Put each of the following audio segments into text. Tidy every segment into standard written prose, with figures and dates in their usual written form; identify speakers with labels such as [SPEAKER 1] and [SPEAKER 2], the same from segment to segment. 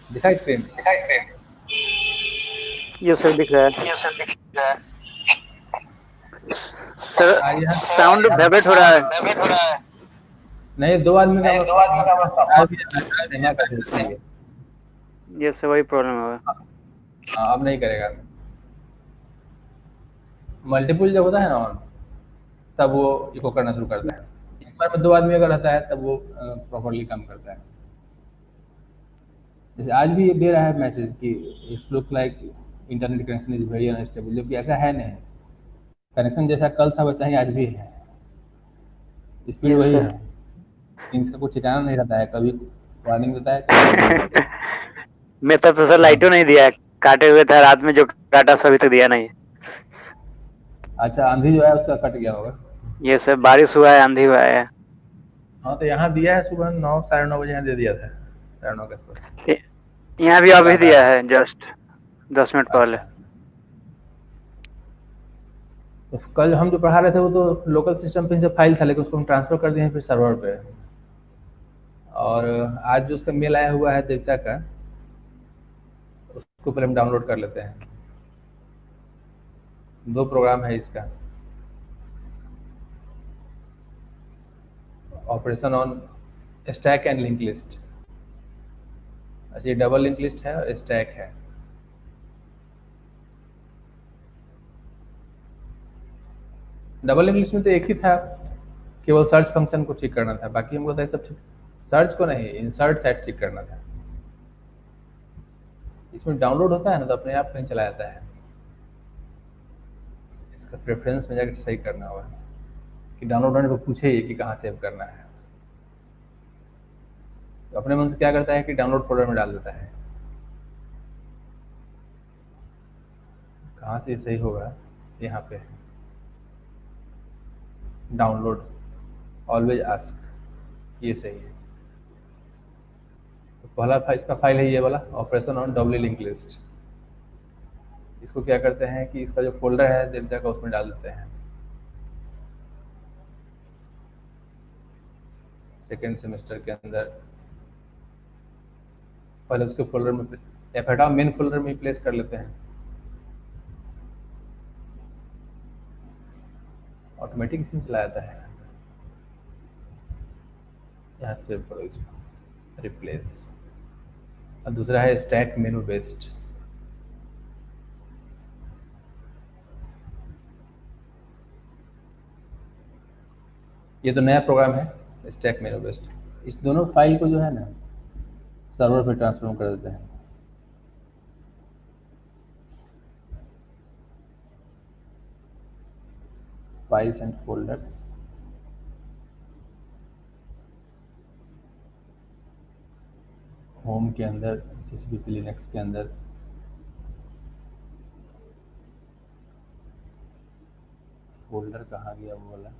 [SPEAKER 1] दिखा स्क्रीन?
[SPEAKER 2] ये सर दिख रहा है। सर
[SPEAKER 1] आज यहाँ
[SPEAKER 2] साउंड वाइब्रेट हो रहा है।
[SPEAKER 1] नहीं, 2 आदमी का बस आ भी यहाँ कर दे सही है।
[SPEAKER 2] ये सर वही प्रॉब्लम होगा।
[SPEAKER 1] हाँ, अब नहीं करेगा। मल्टीपल जब होता है ना ऑन, तब वो इको करना शुरू करता है। एक बार में 2 आदमी अगर रहता है तब वो प्रॉपर्ली काम करता है। जैसे आज भी ये दे रहा है मैसेज कि it's look like internet connection is very unstable, जबकि ऐसा है नहीं। कनेक्शन जैसा कल था वैसा ही आज भी है, स्पीड
[SPEAKER 2] ये
[SPEAKER 1] वही
[SPEAKER 2] सर
[SPEAKER 1] है। इसका कुछ ठिकाना नहीं रहता है, कभी वार्निंग देता है, कभी वार्निंग नहीं देता है।
[SPEAKER 2] मैं तब तो सर लाइटो नहीं दिया, काटे हुए था रात में, जो काटा सो अभी तक दिया नहीं।
[SPEAKER 1] अच्छा, आंधी जो है उसका कट गया होगा।
[SPEAKER 2] ये सर बारिश हुआ है, आंधी हुआ है।
[SPEAKER 1] हाँ, तो यहाँ दिया है सुबह 9 साढ़े 9 बजे यहाँ दे दिया था, साढ़े 9 के आसपास।
[SPEAKER 2] यहाँ भी
[SPEAKER 1] कल
[SPEAKER 2] अभी
[SPEAKER 1] आता
[SPEAKER 2] दिया
[SPEAKER 1] है।
[SPEAKER 2] है, जस्ट 10 मिनट पहले।
[SPEAKER 1] अच्छा, तो कल हम जो पढ़ा रहे थे वो तो लोकल सिस्टम पे से फाइल था, लेकिन उसको हम ट्रांसफर कर दिए हैं फिर सर्वर पे। और आज जो उसका मेल आया हुआ है देवता का, उसको पहले हम डाउनलोड कर लेते हैं। 2 प्रोग्राम है इसका, operation on stack and link list. अच्छा, ये डबल लिंक लिस्ट है और स्टैक है। डबल लिंक लिस्ट में तो एक ही था, केवल सर्च फंक्शन को ठीक करना था, बाकी हमको था सब ठीक। सर्च को नहीं, इंसर्ट सेट ठीक करना था। इसमें डाउनलोड होता है ना तो अपने आप कहीं चला जाता है। इसका प्रेफरेंस में जाकर सही करना होगा कि डाउनलोड होने पर पूछे ये कि कहाँ सेव करना है। तो अपने मन से क्या करता है कि डाउनलोड फोल्डर में डाल देता है। कहाँ से ये सही होगा? यहाँ पे डाउनलोड, ऑलवेज आस्क, ये सही है। तो पहला फाइल, इसका फाइल है ये वाला, operation on W link list. इसको क्या करते हैं कि इसका जो फोल्डर है देवता का उसमें डाल देते हैं, सेकेंड सेमेस्टर के अंदर। पहले उसके फोल्डर में या फिर हटाओ, मेन फोल्डर में प्लेस कर लेते हैं। ऑटोमेटिक इसी में चला जाता है। यहाँ सेव करो इसको, रिप्लेस। और दूसरा है स्टैक मेनू बेस्ड। ये तो नया प्रोग्राम है स्टैक मेनू बेस्ड। इस दोनों फाइल को जो है ना सर्वर पे ट्रांसफर कर देते हैं। फाइल्स एंड फोल्डर्स, होम के अंदर, सीसीपी लिनक्स के अंदर। फोल्डर कहाँ गया वो वाला?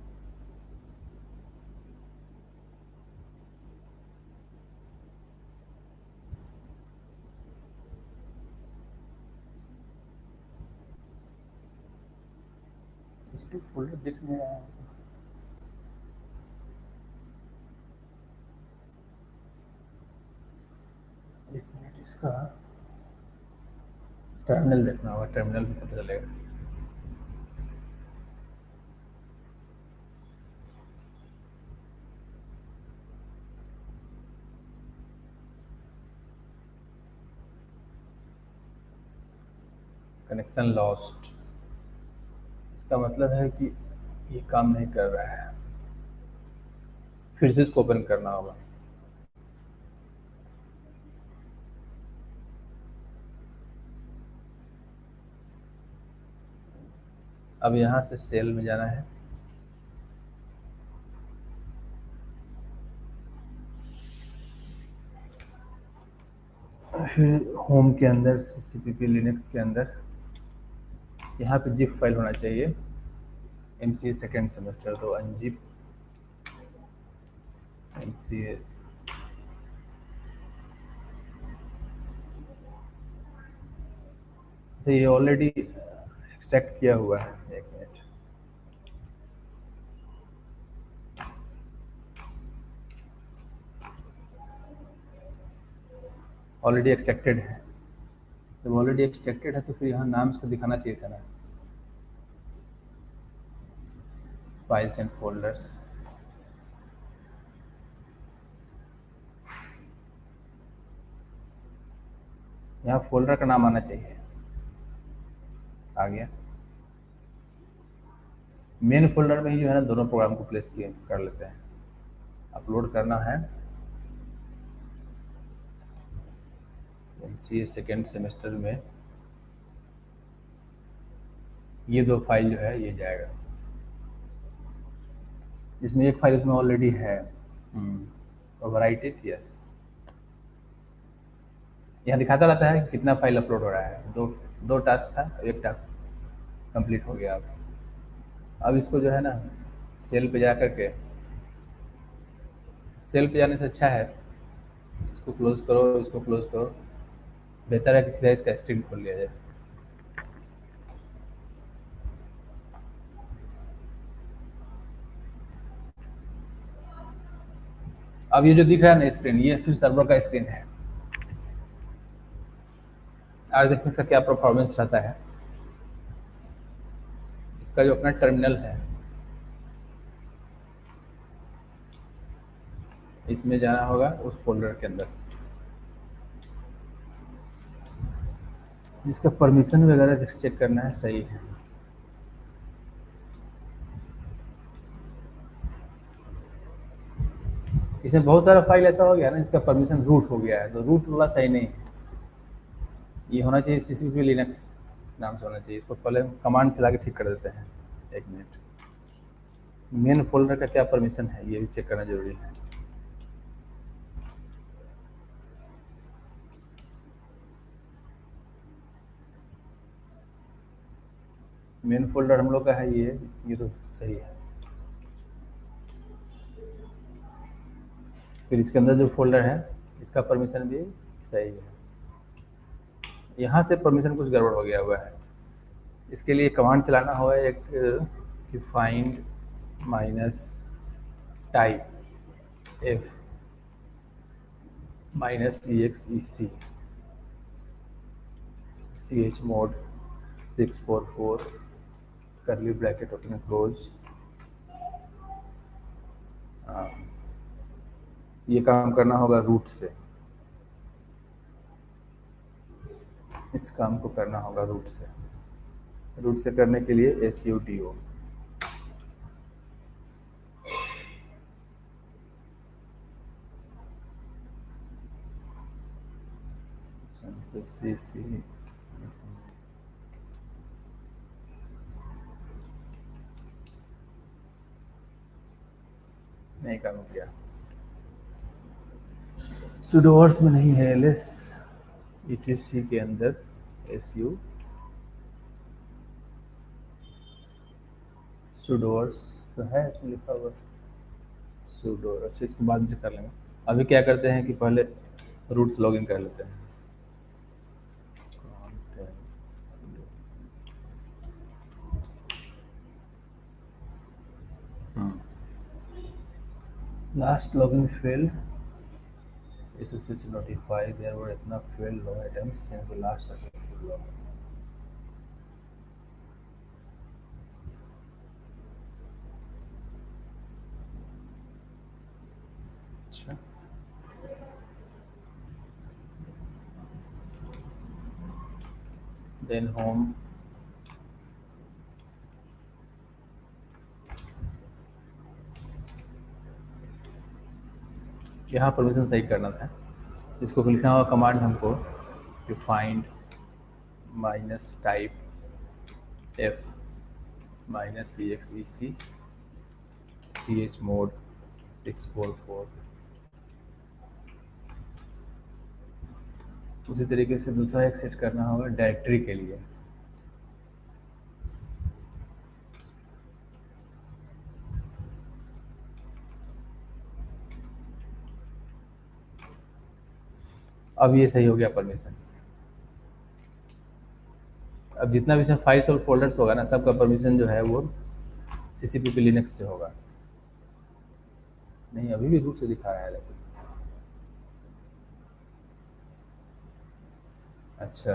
[SPEAKER 1] इस पर फोल्डर दिख नहीं रहा है। एक मिनट, इसका टर्मिनल देखना होगा, टर्मिनल में पता चलेगा। कनेक्शन लॉस्ट, इसका मतलब है कि ये काम नहीं कर रहा है। फिर से इसको ओपन करना होगा। अब यहाँ से सेल में जाना है, फिर होम के अंदर सीसीपी लिनक्स के अंदर यहाँ पे जिप फाइल होना चाहिए, एमसीए सेकेंड सेमेस्टर, तो अनजिप एमसीए। तो ये ऑलरेडी एक्सट्रैक्ट किया हुआ है, एक मिनट। ऑलरेडी एक्सट्रैक्टेड है। जब ऑलरेडी एक्सट्रैक्टेड है तो फिर यहाँ नाम इसको दिखाना चाहिए था ना, फाइल्स एंड फोल्डर्स। यहाँ फोल्डर का नाम आना चाहिए, आ गया। मेन फोल्डर में ही जो है ना दोनों प्रोग्राम को प्लेस कर लेते हैं। अपलोड करना है एमसीए सेकेंड सेमेस्टर में, ये दो फाइल जो है ये जाएगा, इसमें एक फाइल इसमें ऑलरेडी है। Overwrite it, yes. यहाँ दिखाता रहता है कितना फाइल अपलोड हो रहा है। दो टास्क था, एक टास्क कंप्लीट हो गया। अब इसको जो है ना सेल पे जा करके, सेल पे जाने से अच्छा है इसको क्लोज करो, इसको क्लोज करो, बेहतर है कि सीधा इसका स्क्रीन खोल लिया जाए। अब ये जो दिख रहा है ना स्क्रीन, ये फिर सर्वर का स्क्रीन है। आज देखते हैं इसका क्या परफॉर्मेंस रहता है। इसका जो अपना टर्मिनल है, इसमें जाना होगा उस फोल्डर के अंदर, इसका परमिशन वगैरह चेक करना है सही है। इसमें बहुत सारा फाइल ऐसा हो गया ना इसका परमिशन रूट हो गया है, तो रूट वाला सही नहीं है। ये होना चाहिए सीसीपी लिनक्स नाम से होना चाहिए। इसको पहले हम कमांड चला के ठीक कर देते हैं। एक मिनट, मेन फोल्डर का क्या परमिशन है ये भी चेक करना जरूरी है। मेन फोल्डर हम लोग का है ये तो सही है। फिर इसके अंदर जो फोल्डर है इसका परमिशन भी सही है। यहाँ से परमिशन कुछ गड़बड़ हो गया हुआ है, इसके लिए कमांड चलाना होगा एक कि find minus type F minus EXEC ch mode 644 करली ब्रैकेट ओपन क्लोज। ये काम करना होगा रूट से, इस काम को करना होगा रूट से। रूट से करने के लिए sudo cc नहीं काम किया, sudoers में नहीं है, ls etc के अंदर su sudoers तो है इसमें लिखा हुआ sudo। अच्छा इसको बाद में कर लेंगे। अभी क्या करते हैं कि पहले रूट से लॉगिन कर लेते हैं। Last login fail, SSH notify there were enough failed log items since the last successful log। अच्छा देन होम, यहाँ परमिशन सही करना था। इसको लिखना होगा कमांड हमको कि find minus type F minus EXEC ch mode 644। उसी तरीके से दूसरा एक सेट करना होगा डायरेक्टरी के लिए। अब ये सही हो गया परमिशन। अब जितना भी सब फाइल्स और फोल्डर्स होगा ना सबका परमिशन जो है वो CCP लिनक्स से होगा। नहीं अभी भी रूट से दिखा रहा है, लेकिन अच्छा,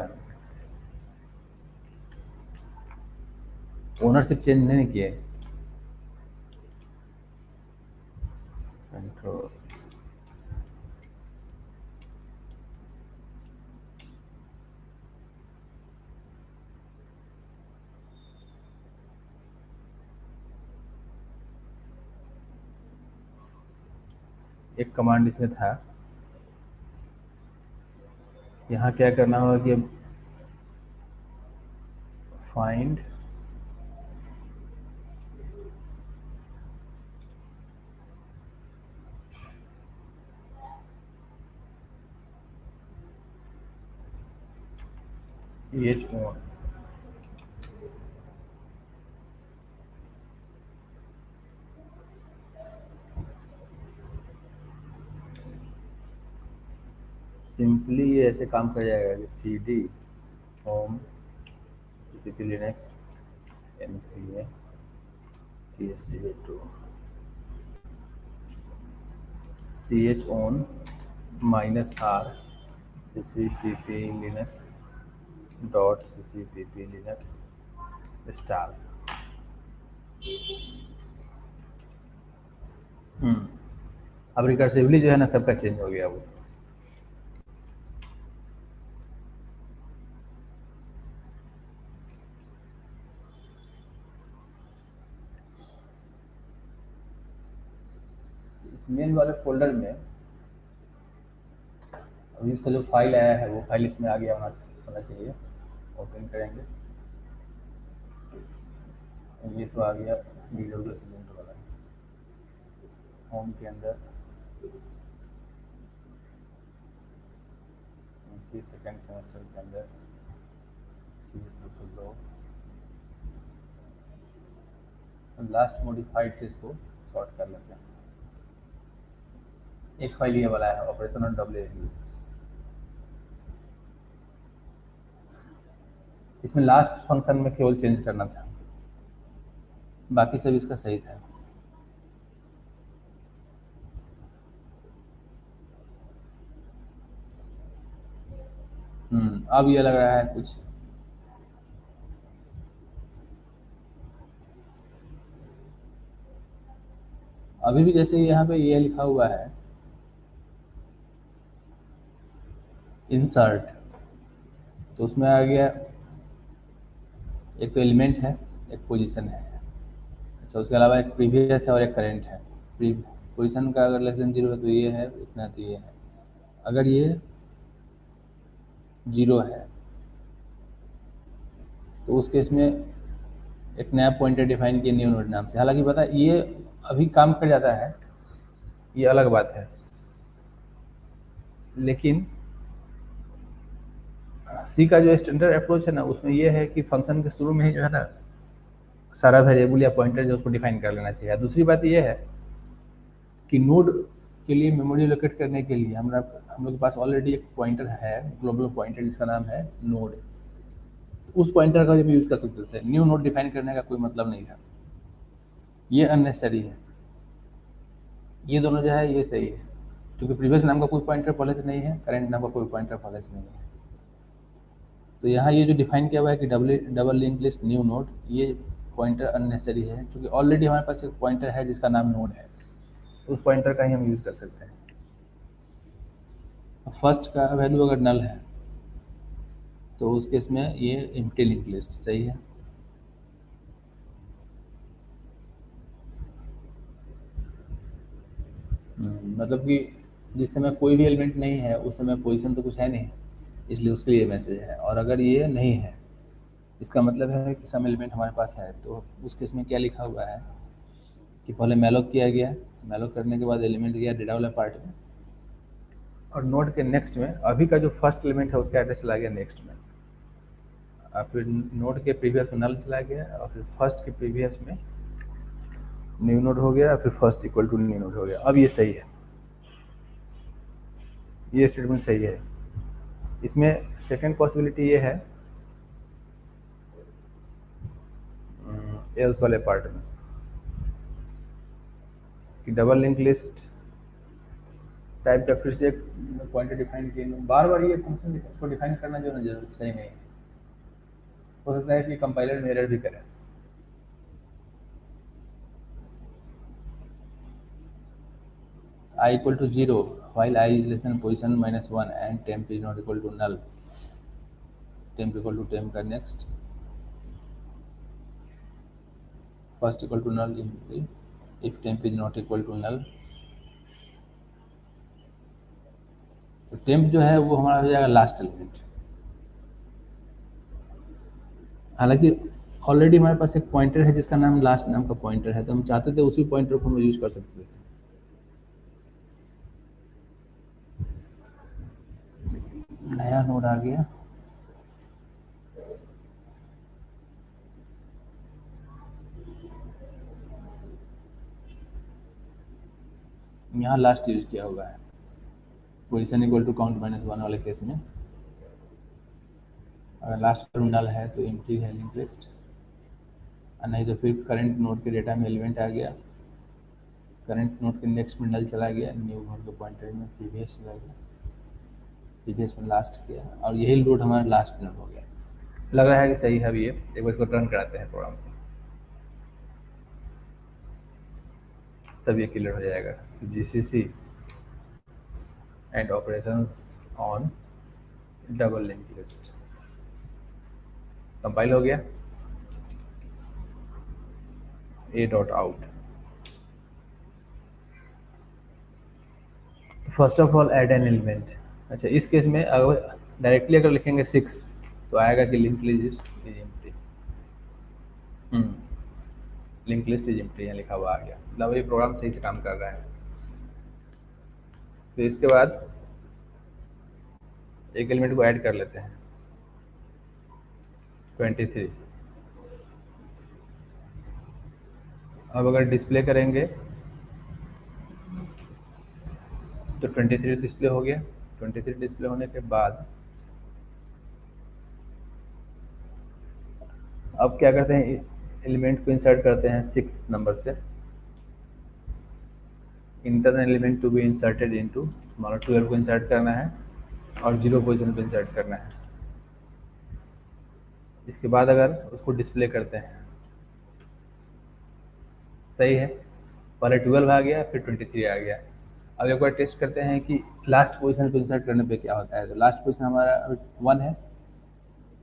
[SPEAKER 1] ओनरशिप चेंज नहीं किए। कंट्रोल एक कमांड इसमें था, यहाँ क्या करना होगा कि अब फाइंड ch own, सिंपली ये ऐसे काम कर जाएगा कि cd home cpp linux mca chd2 ch own -r ccpp linux dot ccpp linux star. अब रिकर्सिवली जो है ना सबका चेंज हो गया वो। इस मेन वाले फोल्डर में अभी इसका जो फाइल आया है वो फाइल इसमें आ गया होना चाहिए। ओपन करेंगे, ये तो आ गया DWS लिंक वाला। होम के अंदर सेकेंड सेमेस्टर के अंदर लास्ट मॉडिफाइड से इसको सॉर्ट कर लेते हैं। एक फाइल ये वाला है ऑपरेशन ऑन WS, इसमें लास्ट फंक्शन में केवल चेंज करना था, बाकी सब इसका सही था। अब ये लग रहा है कुछ अभी भी जैसे यहाँ पे ये लिखा हुआ है इंसर्ट, तो उसमें आ गया एक तो एलिमेंट है, एक पोजीशन है। अच्छा, उसके अलावा एक प्रीवियस है और एक करंट है। पोजीशन का अगर लेस देन 0 है तो ये है, इतना तो ये है। अगर ये 0 है तो उस केस में एक नया पॉइंटर डिफाइन किया न्यू नोड नाम से। हालांकि पता है ये अभी काम कर जाता है, ये अलग बात है, लेकिन सी का जो स्टैंडर्ड अप्रोच है ना उसमें ये है कि फंक्शन के शुरू में ही जो है ना सारा वेरिएबल या पॉइंटर जो उसको डिफाइन कर लेना चाहिए। दूसरी बात ये है कि नोड के लिए मेमोरी लोकेट करने के लिए हम लोग के पास ऑलरेडी एक पॉइंटर है, ग्लोबल पॉइंटर, जिसका नाम है नोड। उस पॉइंटर का भी यूज़ कर सकते थे, न्यू नोड डिफाइन करने का कोई मतलब नहीं था। ये अननेसेसरी है। ये दोनों जो है ये सही है, क्योंकि प्रीवियस नाम का कोई पॉइंटर पहले से नहीं है, करंट नाम का कोई पॉइंटर पहले से नहीं है। तो यहाँ ये जो डिफाइन किया हुआ है कि double link list new node, ये पॉइंटर अननेसेसरी है, क्योंकि ऑलरेडी हमारे पास एक पॉइंटर है जिसका नाम नोड है, उस पॉइंटर का ही हम यूज़ कर सकते हैं। फर्स्ट का वैल्यू अगर नल है तो उस केस में ये एम्प्टी लिंक लिस्ट सही है। मतलब कि जिस समय कोई भी एलिमेंट नहीं है उस समय पोजीशन तो कुछ है नहीं, इसलिए उसके लिए मैसेज है। और अगर ये नहीं है, इसका मतलब है कि सम एलिमेंट हमारे पास है, तो उस केस में क्या लिखा हुआ है कि पहले मैलोक किया गया, मैलोक करने के बाद एलिमेंट गया डेटा वाला पार्ट में, और नोड के नेक्स्ट में अभी का जो फर्स्ट एलिमेंट है उसका एड्रेस चला गया नेक्स्ट में, और फिर नोड के प्रीवियस में नल चला गया, और फिर फर्स्ट के प्रीवियस में न्यू नोड हो गया, फिर first equal to new node हो गया। अब ये सही है, ये स्टेटमेंट सही है। इसमें सेकंड पॉसिबिलिटी ये है एल्स वाले पार्ट में कि डबल लिंक लिस्ट टाइप का फिर से एक पॉइंटर डिफाइन किए, बार बार ये फंक्शन को डिफाइन करना जो है ना जरूर सही नहीं है, हो सकता है कि कंपाइलर में एरर भी करें। I equal to 0 while I is less than position minus 1 and temp is not equal to null, temp equal to temp का next first equal to null if temp is not equal to null, तो temp जो है वो हमारा हो जाएगा last element. हालांकि already हमारे पास एक पॉइंटर है जिसका नाम लास्ट नाम का पॉइंटर है, तो हम चाहते थे उसी पॉइंटर को हम यूज कर सकते थे। नया नोड आ गया, यहाँ लास्ट यूज किया हुआ है position equal to count minus 1 वाले केस में। अगर लास्ट टर्मिनल है तो एम्प्टी है लिंक लिस्ट, और नहीं तो फिर करंट नोड के डेटा में एलिमेंट आ गया, करंट नोड के नेक्स्ट में नल चला गया, न्यू नोड के पॉइंटर में प्रीवियस चला गया, प्रीवियस में लास्ट किया, और यही लोड हमारा लास्ट नोड हो गया। लग रहा है कि सही है। अभी ये एक बार इसको रन कराते हैं प्रोग्राम को, तब ये क्लियर हो जाएगा। GCC and operations on double link list compile हो गया। ए dot out, first of all add an element. अच्छा, इस केस में अगर डायरेक्टली अगर लिखेंगे 6 तो आएगा कि link list is empty, link list is empty यहाँ लिखा हुआ आ गया, मतलब ये प्रोग्राम सही से काम कर रहा है। तो इसके बाद एक एलिमेंट को ऐड कर लेते हैं 23। अब अगर डिस्प्ले करेंगे तो 23 डिस्प्ले हो गया। 23 डिस्प्ले होने के बाद अब क्या करते हैं, एलिमेंट को इंसर्ट करते हैं 6 नंबर से। Internal element to be inserted into, मान लो 12 को इंसर्ट करना है और 0 पोजीशन पे इंसर्ट करना है। इसके बाद अगर उसको डिस्प्ले करते हैं, सही है, पहले 12 आ गया फिर 23 आ गया। अब एक बार टेस्ट करते हैं कि लास्ट पोजीशन पे इंसर्ट करने पे क्या होता है। तो लास्ट पोजीशन हमारा 1 है,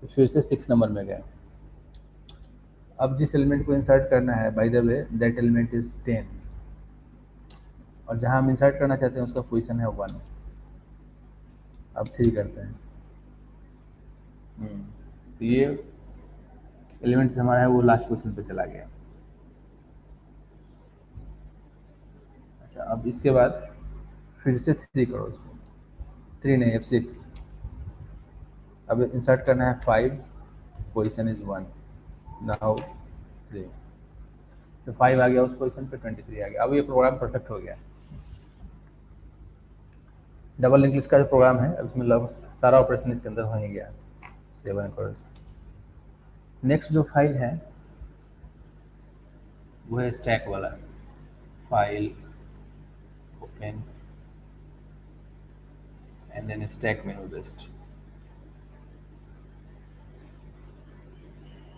[SPEAKER 1] तो फिर से 6 नंबर में गए। अब जिस एलिमेंट को इंसर्ट करना है, by the way that element is 10, और जहां हम इंसर्ट करना चाहते हैं उसका पोजीशन है 1। अब 3 करते हैं, तो ये एलिमेंट हमारा है वो लास्ट पोजीशन पे चला गया। अच्छा, अब इसके बाद फिर से 3 करो उसको, 3 नहीं अब 6। अब इंसर्ट करना है 5, पोजीशन इज 1, नाउ 3, तो 5 आ गया उस पोजीशन पे, 23 आ गया। अब ये प्रोग्राम परफेक्ट हो गया। डबल लिंक लिस्ट का जो प्रोग्राम है अब इसमें लगभग सारा ऑपरेशन इसके अंदर हो ही गया। 7 करो। नेक्स्ट जो फाइल है वो है स्टैक वाला, file open and then stack menu list,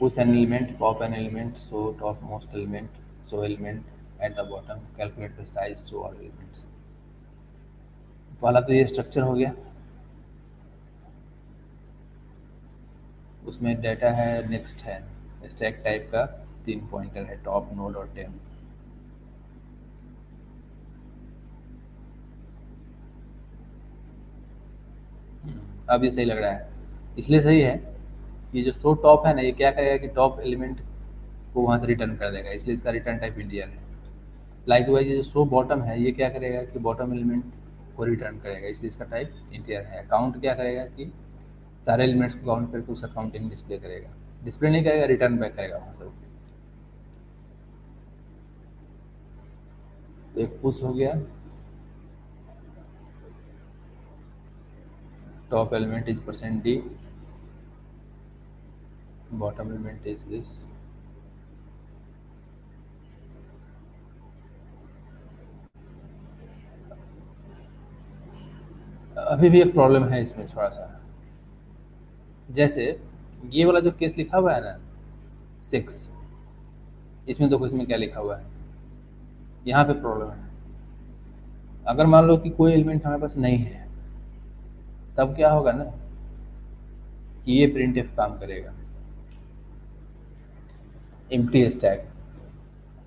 [SPEAKER 1] push an element, pop an element, show topmost element, show element at the bottom, calculate the size, show all elements। पहला तो ये स्ट्रक्चर हो गया, उसमें डाटा है, नेक्स्ट है stack type का 3 pointer है, टॉप, नोड और टेम्प। अब ये सही लग रहा है, इसलिए सही है, ये जो शो टॉप है ना, ये क्या करेगा कि टॉप एलिमेंट को वहाँ से रिटर्न कर देगा, इसलिए इसका रिटर्न टाइप इंटीजर है। लाइकवाइज ये जो शो बॉटम है, ये क्या करेगा कि बॉटम एलिमेंट को रिटर्न करेगा, इसलिए इसका टाइप इंटीजर है। काउंट क्या करेगा कि सारे एलिमेंट्स को काउंट करके उसका काउंटिंग डिस्प्ले करेगा, डिस्प्ले नहीं करेगा, रिटर्न बैक करेगा वहाँ से। तो एक पुश हो गया, top element is %d, bottom element is this, अभी भी एक प्रॉब्लम है इसमें थोड़ा सा। जैसे ये वाला जो केस लिखा हुआ है ना 6, इसमें देखो इसमें क्या लिखा हुआ है, यहाँ पे प्रॉब्लम है। अगर मान लो कि कोई एलिमेंट हमारे पास नहीं है, तब क्या होगा ना कि ये प्रिंटफ काम करेगा, एम्प्टी स्टैक।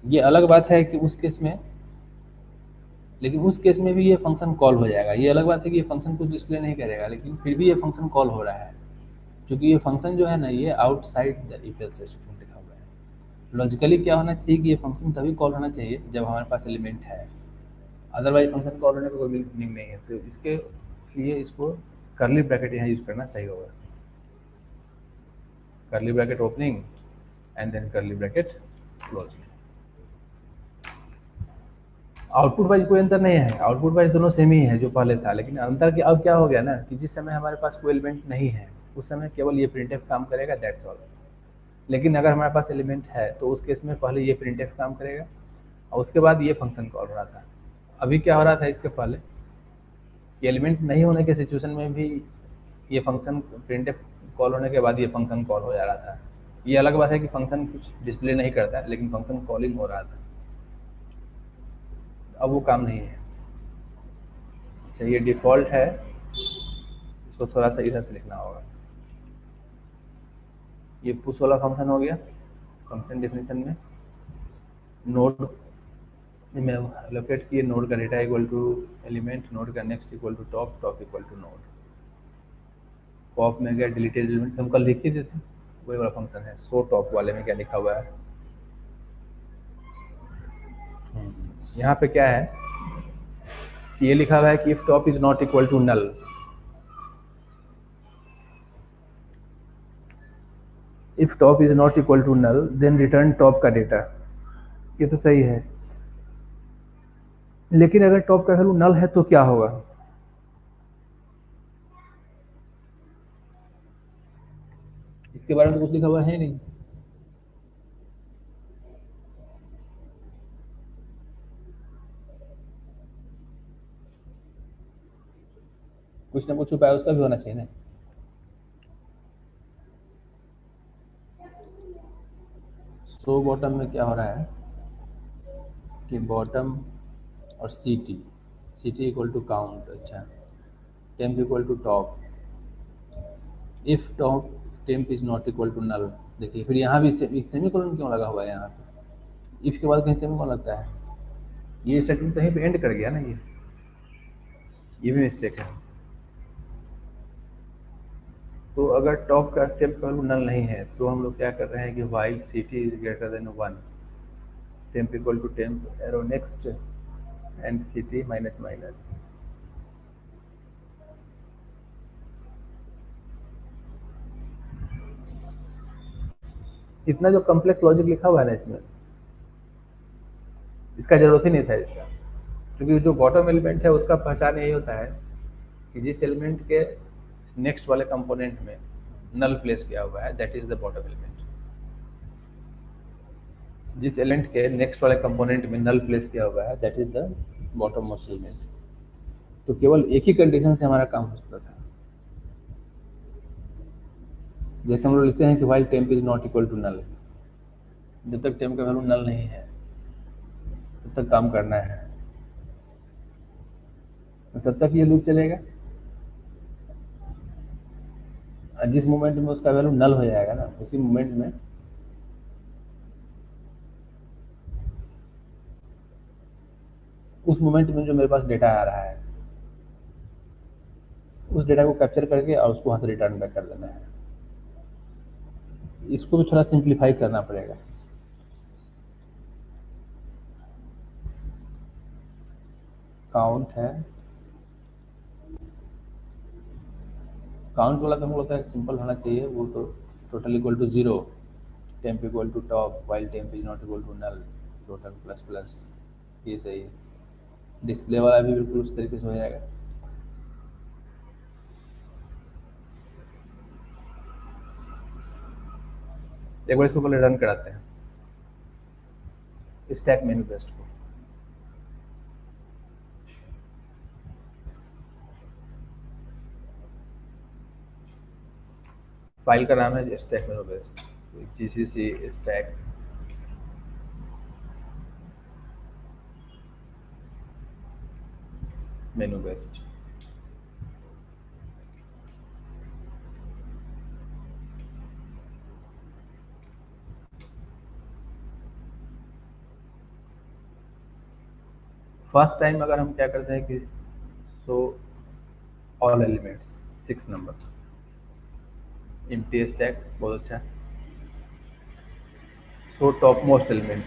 [SPEAKER 1] ये अलग बात है कि उस केस में, लेकिन उस केस में भी ये फंक्शन कॉल हो जाएगा। ये अलग बात है कि ये फंक्शन कुछ डिस्प्ले नहीं करेगा, लेकिन फिर भी ये फंक्शन कॉल हो रहा है, क्योंकि ये फंक्शन जो है ना ये outside the if else statement लिखा हुआ है। लॉजिकली क्या होना चाहिए कि ये फंक्शन तभी कॉल होना चाहिए जब हमारे पास एलिमेंट है, अदरवाइज फंक्शन कॉल होने का कोई मीनिंग नहीं है। तो इसके लिए इसको करली ब्रैकेट यहाँ यूज करना सही होगा, curly bracket opening and then curly bracket closing. Output wise कोई अंतर नहीं है, आउटपुट वाइज दोनों सेम ही है जो पहले था, लेकिन अंतर कि अब क्या हो गया ना कि जिस समय हमारे पास कोई एलिमेंट नहीं है उस समय केवल ये प्रिंटफ काम करेगा, दैट्स ऑल। लेकिन अगर हमारे पास एलिमेंट है तो उस केस में पहले ये प्रिंटफ काम करेगा और उसके बाद ये फंक्शन कॉल हो रहा था। अभी क्या हो रहा था इसके पहले कि एलिमेंट नहीं होने के सिचुएशन में भी ये फंक्शन प्रिंटफ कॉल होने के बाद ये फंक्शन कॉल हो जा रहा था। ये अलग बात है कि फंक्शन कुछ डिस्प्ले नहीं करता है, लेकिन फंक्शन कॉलिंग हो रहा था। अब वो काम नहीं है। अच्छा, ये डिफ़ॉल्ट है, इसको थोड़ा सा इधर से लिखना होगा। ये पुश वाला फंक्शन हो गया। फंक्शन डेफिनेशन में नोड में एलोकेट किए, नोड का data equal to element, node का next equal to top, top equal to node. Pop में गया डिलीटेड एलिमेंट, हम कल लिख ही देते, वही वाला फंक्शन है। सो टॉप वाले में क्या लिखा हुआ है, यहाँ पे क्या है, ये लिखा हुआ है कि if top is not equal to null, if top is not equal to null then return top का डेटा। ये तो सही है, लेकिन अगर टॉप का वैल्यू नल है तो क्या होगा, इसके बारे में तो कुछ लिखा हुआ है नहीं। कुछ ना कुछ उपाय उसका भी होना चाहिए ना। सो बॉटम में क्या हो रहा है कि बॉटम और C T equal to count, अच्छा temp equal to top, if top temp is not equal to null. देखिए फिर यहाँ भी सेमीकोलन क्यों लगा हुआ है, यहाँ पे इफ के बाद कहीं सेमीकोलन लगता है, ये स्टेटमेंट तो यहीं पे एंड कर गया ना, ये भी मिस्टेक है। तो अगर टॉप का टेम्प वैल्यू नल नहीं है तो हम लोग क्या कर रहे हैं कि while C T is greater than 1, temp equal to temp arrow next and C T minus minus. इतना जो कॉम्प्लेक्स लॉजिक लिखा हुआ है ना इसमें, इसका जरूरत ही नहीं था इसका, क्योंकि जो बॉटम एलिमेंट है उसका पहचान यही होता है कि जिस एलिमेंट के नेक्स्ट वाले कंपोनेंट में नल प्लेस किया हुआ है that is the bottom element. जिस एलिमेंट के नेक्स्ट वाले कंपोनेंट में नल प्लेस किया हुआ है that is the bottom most element. तो केवल एक ही कंडीशन से हमारा काम हो सकता था। जैसे हम लोग लिखते हैं कि while temp is not equal to null, जब तक टेम्प का वैल्यू नल नहीं है तब तक काम करना है, तब तक ये लूप चलेगा। जिस मोमेंट में उसका वैल्यू नल हो जाएगा ना, उसी मोमेंट में उस मोमेंट में जो मेरे पास डेटा आ रहा है उस डेटा को कैप्चर करके और उसको वहां से रिटर्न बैक कर देना है। इसको भी थोड़ा सिंप्लीफाई करना पड़ेगा। काउंट है, काउंट वाला तो हमको लगता है सिंपल होना चाहिए, वो तो total equal to 0, temp equal to top while temp is not equal to null, total plus plus, ये सही है। डिस्प्ले वाला भी बिल्कुल उस तरीके से हो जाएगा। एक बार इसको पहले रन कराते हैं स्टैक मैनिफेस्ट को। फाइल का नाम है स्टैक मेनू बेस्ट, जीसीसी स्टैक मेनू बेस्ट। फर्स्ट टाइम अगर हम क्या करते हैं कि so all elements 6 number empty stack, बहुत अच्छा। So top most element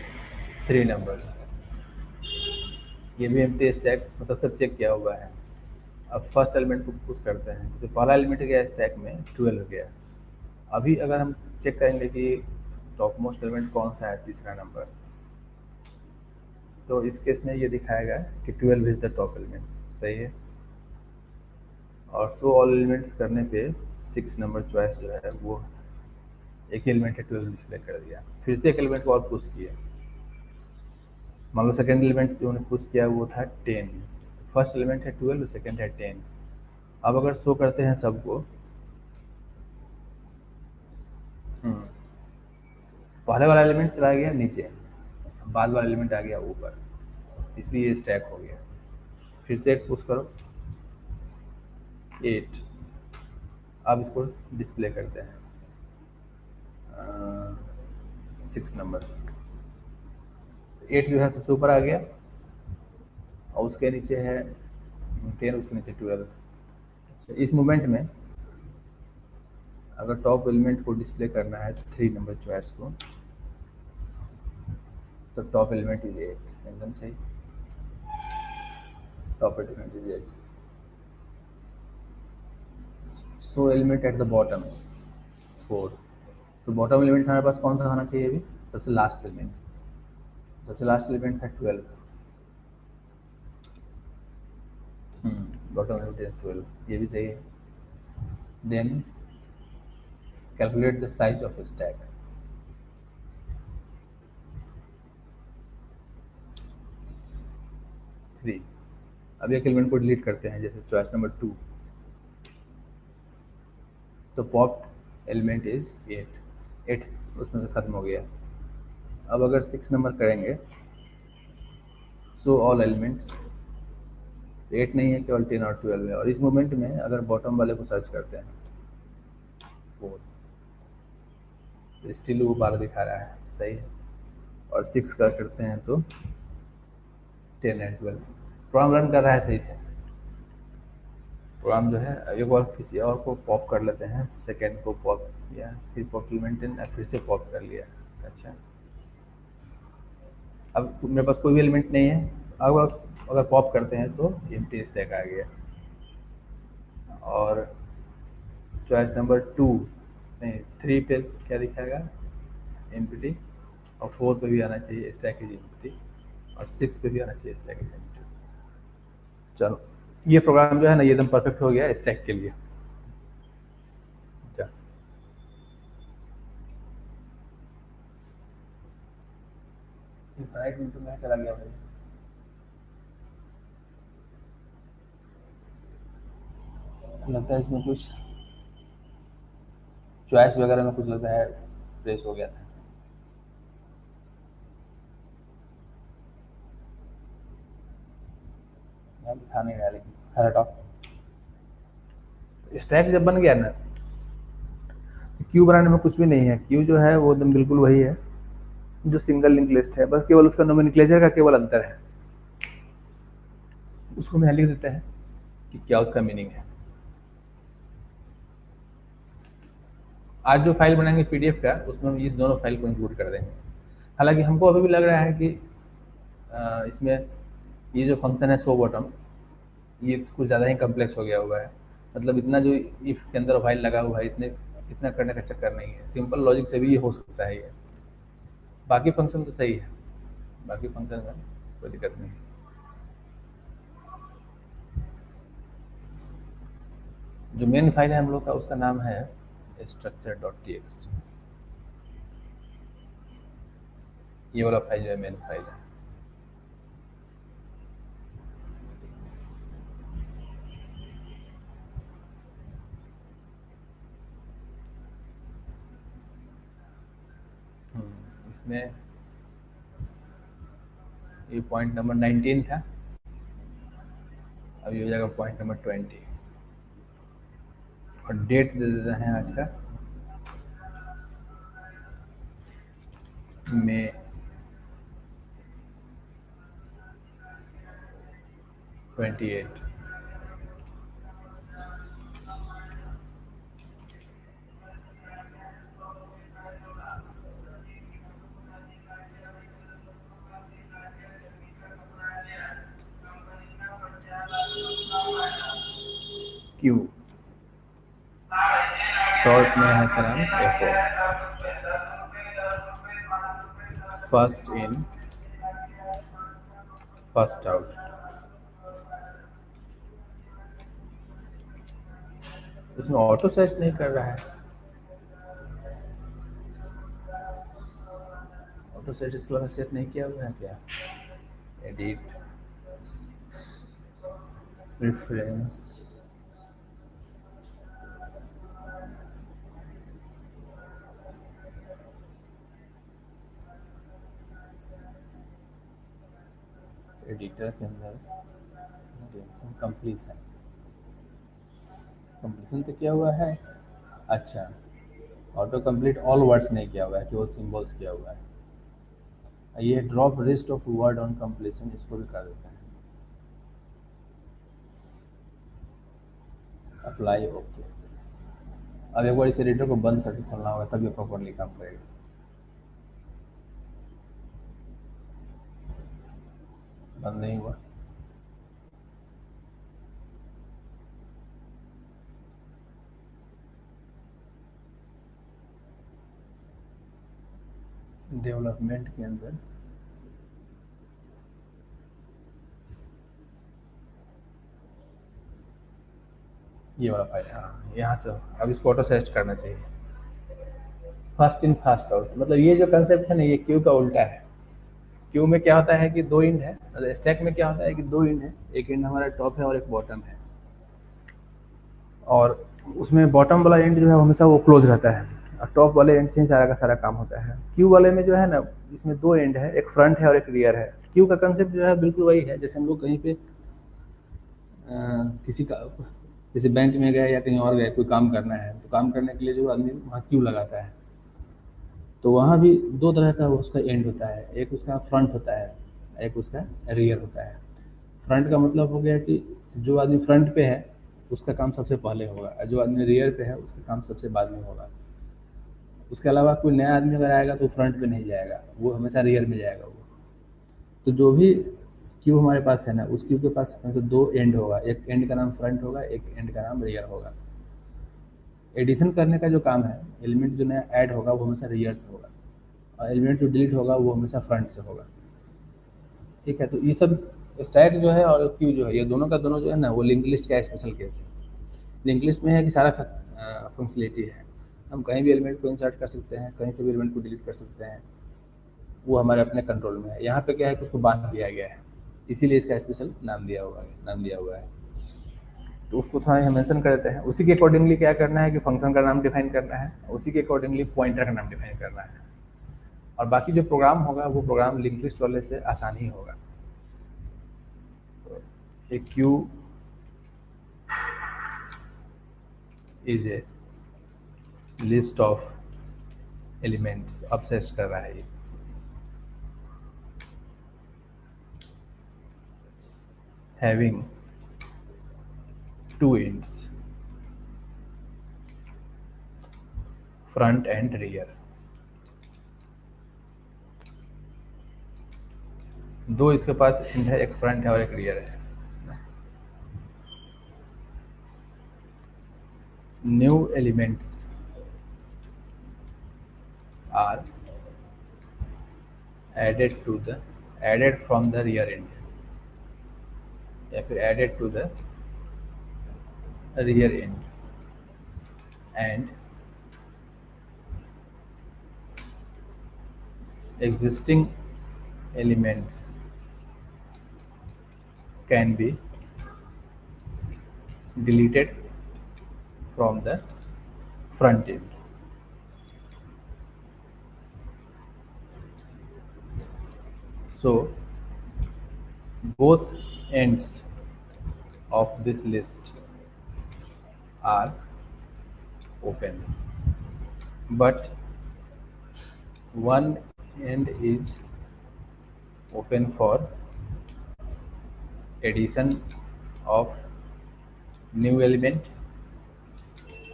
[SPEAKER 1] 3 number, ये भी एम्प्टी स्टैक, मतलब सब चेक किया हुआ है। अब फर्स्ट एलिमेंट को पुश करते हैं, जैसे पहला एलिमेंट गया स्टैक में 12 गया। अभी अगर हम चेक करेंगे कि टॉप मोस्ट एलिमेंट कौन सा है, तीसरा नंबर, तो इस केस में ये दिखाएगा कि 12 इज द टॉप एलिमेंट, सही है। और शो ऑल एलिमेंट्स करने पे 6 नंबर चॉइस जो है वो एक एलिमेंट है 12 डिस्प्ले कर दिया। फिर से एक एलिमेंट को और पुश किया, मान लो सेकेंड एलिमेंट जो उन्हें पुश किया वो था 10, फर्स्ट एलिमेंट है 12, सेकेंड है 10। अब अगर शो करते हैं सबको, पहले वाला एलिमेंट चला गया नीचे, बाद वाला एलिमेंट आ गया ऊपर, इसलिए ये स्टैक हो गया। फिर से एक पुश करो 8, अब इसको डिस्प्ले करते हैं 6 नंबर, 8 जो है सबसे ऊपर आ गया और उसके नीचे है 10, उसके नीचे 12। अच्छा, इस मोमेंट में अगर टॉप एलिमेंट को डिस्प्ले करना है 3 नंबर चॉइस को, तो टॉप एलिमेंट इज 8, एकदम सही, top element is 8। So element at the bottom 4, तो बॉटम एलिमेंट हमारे पास कौन सा होना चाहिए अभी, सबसे लास्ट एलिमेंट, सबसे लास्ट एलिमेंट है 12, बॉटम एलिमेंट इज 12, ये भी सही है। Then calculate the size of stack, three. अब एक एलिमेंट को डिलीट करते हैं, जैसे चॉइस नंबर 2, तो पॉप एलिमेंट इज 8 उसमें से खत्म हो गया। अब अगर 6 नंबर करेंगे, सो ऑल एलिमेंट्स 8 नहीं है, केवल 10 और 12 है। और इस मोमेंट में अगर बॉटम वाले को सर्च करते हैं 4, तो स्टिल वो 12 दिखा रहा है, सही है। और 6 का करते हैं तो 10 एंड 12, प्रोग्राम रन कर रहा है सही से। प्रोग्राम जो है एक बार किसी और को पॉप कर लेते हैं, सेकेंड को पॉप किया, फिर पॉप मेंटेन, फिर से पॉप कर लिया। अच्छा, अब मेरे पास कोई भी एलिमेंट नहीं है, अब अगर पॉप करते हैं तो एम्प्टी स्टैक आ गया। और चॉइस नंबर 2 नहीं 3 पे क्या दिखाएगा, एम्प्टी, और 4 पे भी आना चाहिए स्टैक इज एम्प्टी, और 6 पे भी आना चाहिए स्टैक इज एम्प्टी। चलो, ये प्रोग्राम जो है ना ये एकदम परफेक्ट हो गया स्टैक के लिए। अच्छा, राइट में तो मैं चला गया भाई, लगता है इसमें कुछ चॉइस वगैरह में कुछ लगता है प्रेस हो गया था। मैं दिखा नहीं रहा, लेकिन खैर हटाओ। स्टैक जब बन गया ना, तो क्यू बनाने में कुछ भी नहीं है, क्यू जो है वो एकदम बिल्कुल वही है जो सिंगल लिंक लिस्ट है, बस केवल उसका नोमेनक्लेचर का केवल अंतर है। उसको मैं लिख देते हैं कि क्या उसका मीनिंग है। आज जो फाइल बनाएंगे पीडीएफ का, उसमें हम इस दोनों फाइल को इंक्लूड कर देंगे। हालांकि हमको अभी भी लग रहा है कि इसमें ये जो फंक्शन है शो बॉटम, ये कुछ ज़्यादा ही कम्प्लेक्स हो गया हुआ है। मतलब इतना जो इफ के अंदर फाइल लगा हुआ है, इतना करने का चक्कर नहीं है, सिंपल लॉजिक से भी ये हो सकता है ये। बाकी फंक्शन तो सही है, बाकी फंक्शन में कोई दिक्कत नहीं है। जो मेन फाइल है हम लोग का, उसका नाम है structure.txt, ये वाला फाइल जो है मेन फाइल है। इसमें ये पॉइंट नंबर 19 था, अब ये हो जाएगा पॉइंट नंबर 20 और डेट दे देते हैं आज का मई 28। क्यू शॉर्ट में है इसका नाम FO, first in first out. इसमें ऑटो सर्च नहीं कर रहा है, ऑटो सर्च इसके बाद सेट नहीं किया हुआ है क्या? एडिट प्रेफरेंस, एडिटर के अंदर कंप्लीशन, कंप्लीशन तो किया हुआ है। अच्छा, ऑटो कंप्लीट ऑल वर्ड्स नहीं किया हुआ है, केवल सिंबल्स किया हुआ है। ये drop list of word on completion, इसको भी कर देते हैं। Apply okay. अब एक बार इस एडिटर को बंद करके खोलना होगा, तब ये प्रॉपरली काम करेगा। बंद नहीं हुआ। डेवलपमेंट के अंदर ये वाला फाइल, हाँ यहाँ से अब इसको ऑटो सेस्ट करना चाहिए। फर्स्ट इन फर्स्ट आउट, मतलब ये जो कंसेप्ट है ना, ये क्यू का उल्टा है। क्यू में क्या होता है कि दो इंड है, मतलब स्टैक में क्या होता है कि दो इंड है, एक इंड हमारा टॉप है और एक बॉटम है, और उसमें बॉटम वाला एंड जो है हमेशा वो क्लोज रहता है और टॉप वाले एंड से ही सारा का सारा काम होता है। क्यू वाले में जो है ना, इसमें दो एंड है, एक फ्रंट है और एक रियर है। क्यू का कंसेप्ट जो है बिल्कुल वही है, जैसे हम लोग कहीं पे किसी बैंक में गए या कहीं और गए, कोई काम करना है, तो काम करने के लिए जो आदमी वहाँ क्यू लगाता है, तो वहाँ भी दो तरह का उसका एंड होता है, एक उसका फ्रंट होता है, एक उसका रियर होता है। फ्रंट का मतलब हो गया कि जो आदमी फ्रंट पे है उसका काम सबसे पहले होगा, और जो आदमी रियर पे है उसका काम सबसे बाद में होगा। उसके अलावा कोई नया आदमी अगर आएगा तो फ्रंट पे नहीं जाएगा, वो हमेशा रियर में जाएगा वो। तो जो भी क्यू हमारे पास है ना, उस क्यू के पास हमेशा दो एंड होगा, एक एंड का नाम फ्रंट होगा, एक एंड का नाम रियर होगा। एडिशन करने का जो काम है, एलिमेंट जो नया ऐड होगा वो हमेशा रियर से होगा, और एलिमेंट जो डिलीट होगा वो हमेशा फ्रंट से होगा। ठीक है, तो ये सब स्टैक जो है और क्यू जो है, ये दोनों का दोनों जो है ना, वो लिंक लिस्ट का स्पेशल केस है। लिंक लिस्ट में है कि सारा फंक्शनलिटी है, हम कहीं भी एलिमेंट को इंसर्ट कर सकते हैं, कहीं से भी एलिमेंट को डिलीट कर सकते हैं, वो हमारे अपने कंट्रोल में है। यहाँ पे क्या है कि उसको बांध दिया गया है, इसीलिए इसका स्पेशल नाम दिया हुआ है। तो उसको थोड़ा यहाँ मेंशन कर देते हैं। उसी के अकॉर्डिंगली क्या करना है कि फंक्शन का नाम डिफाइन करना है, उसी के अकॉर्डिंगली पॉइंटर का नाम डिफाइन करना है, और बाकी जो प्रोग्राम होगा वो प्रोग्राम लिंक लिस्ट वाले से आसान ही होगा। तो एक queue is a list of elements, अब सेट कर रहा है ये। Having two ends, front end rear. दो इसके पास एंड है, एक फ्रंट है और एक रियर है। New elements are added from the rear end, या फिर added to the rear end, and existing elements can be deleted from the front end. So both ends of this list are open, but one end is open for addition of new element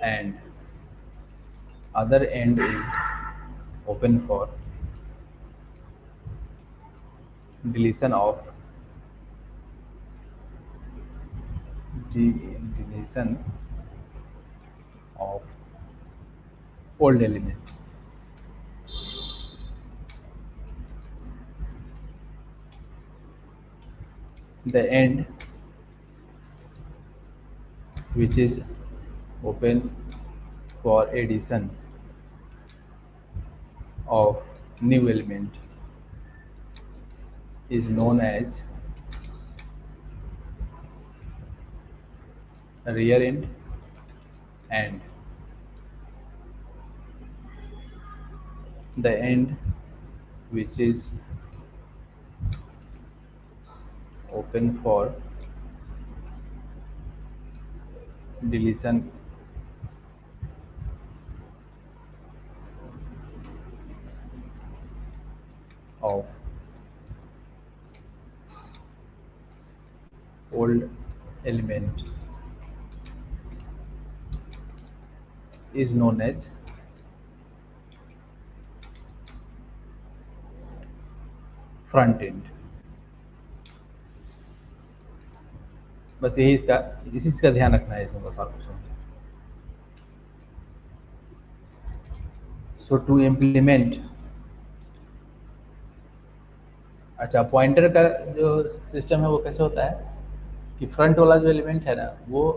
[SPEAKER 1] and other end is open for deletion of deletion of old element. The end which is open for addition of new element is known as rear end, and the end which is open for deletion of old element is known as front end. बस यही इसका इसी चीज का ध्यान रखना है इसमें बस और कुछ नहीं. सो टू इम्प्लीमेंट, अच्छा पॉइंटर का जो सिस्टम है वो कैसे होता है कि फ्रंट वाला जो एलिमेंट है ना वो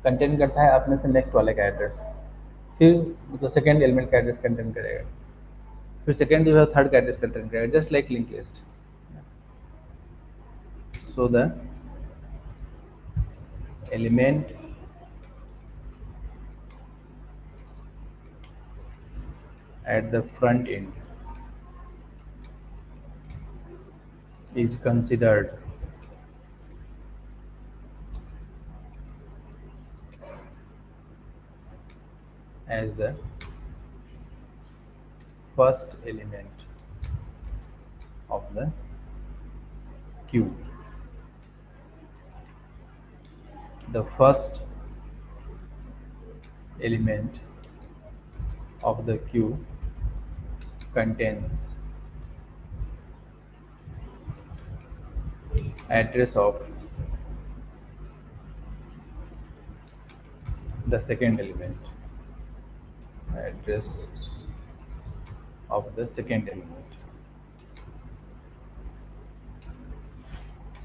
[SPEAKER 1] कंटेन करता है अपने से नेक्स्ट वाले का एड्रेस, फिर मतलब सेकेंड एलिमेंट का एड्रेस कंटेन करेगा, फिर सेकेंड जो है थर्ड का एड्रेस कंटेन करेगा, just like link list. So the element at the front end is considered as the first element of the queue. The first element of the queue contains address of the second element, address of the second element.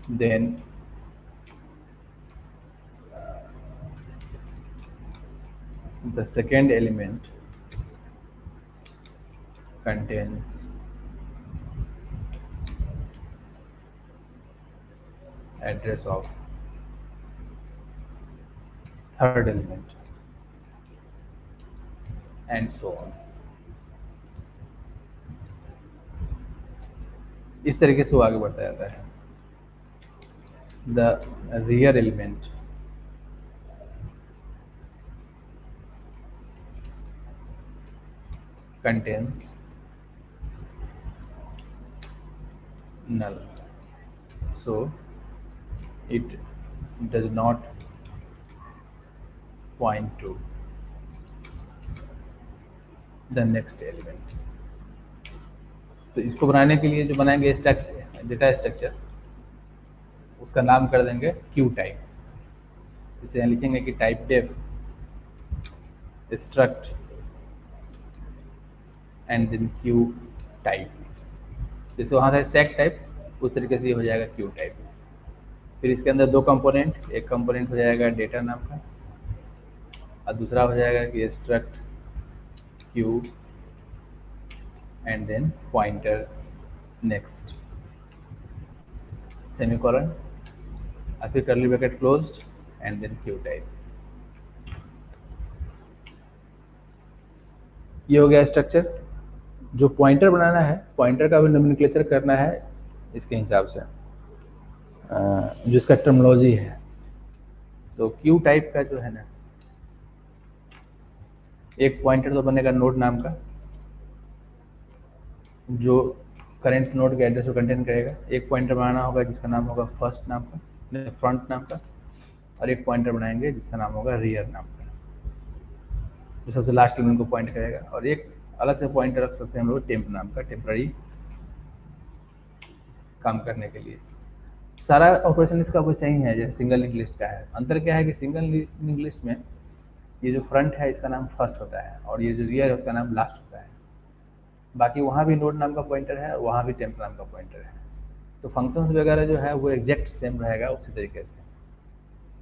[SPEAKER 1] Then the second element contains address of third element and so on. इस तरीके से वो आगे बढ़ता जाता है. The rear element contains null, so it does not point to the next element. तो इसको बनाने के लिए जो बनाएंगे डेटा स्ट्रक्चर उसका नाम कर देंगे क्यू टाइप. इसे यहाँ लिखेंगे कि typedef struct and then queue type. जैसे वहाँ था स्टैक टाइप उस तरीके से ये हो जाएगा क्यू टाइप. फिर इसके अंदर दो कंपोनेंट, एक कंपोनेंट हो जाएगा डेटा नाम का और दूसरा हो जाएगा कि struct queue and then pointer next semicolon और फिर curly bracket closed and then queue type. ये हो गया स्ट्रक्चर. जो पॉइंटर बनाना है, पॉइंटर का भी नोमेनक्लेचर करना है इसके हिसाब से, जो इसका टर्मिनोलॉजी है। तो क्यू टाइप का जो है ना, एक पॉइंटर तो बनेगा नोड नाम का, जो करंट नोड के एड्रेस को कंटेन करेगा। एक पॉइंटर बनाना होगा जिसका नाम होगा फर्स्ट नाम का, फ्रंट नाम का, और एक पॉइंटर बनाएंगे जिसका नाम होगा रियर नाम का, जो सबसे लास्ट एलिमेंट को पॉइंट करेगा। और एक अलग से पॉइंटर रख सकते हैं हम लोग टेम्प नाम का, टेम्पररी काम करने के लिए। सारा ऑपरेशन इसका वैसे ही है जैसे सिंगल लिंक लिस्ट का है। अंतर क्या है कि सिंगल लिंक लिस्ट में ये जो फ्रंट है इसका नाम फर्स्ट होता है, और ये जो रियर है उसका नाम लास्ट होता है। बाकी वहाँ भी नोड नाम का पॉइंटर है, वहाँ भी टेम्प नाम का पॉइंटर है। तो फंक्शंस वगैरह जो है वो एग्जैक्ट सेम रहेगा उसी तरीके से।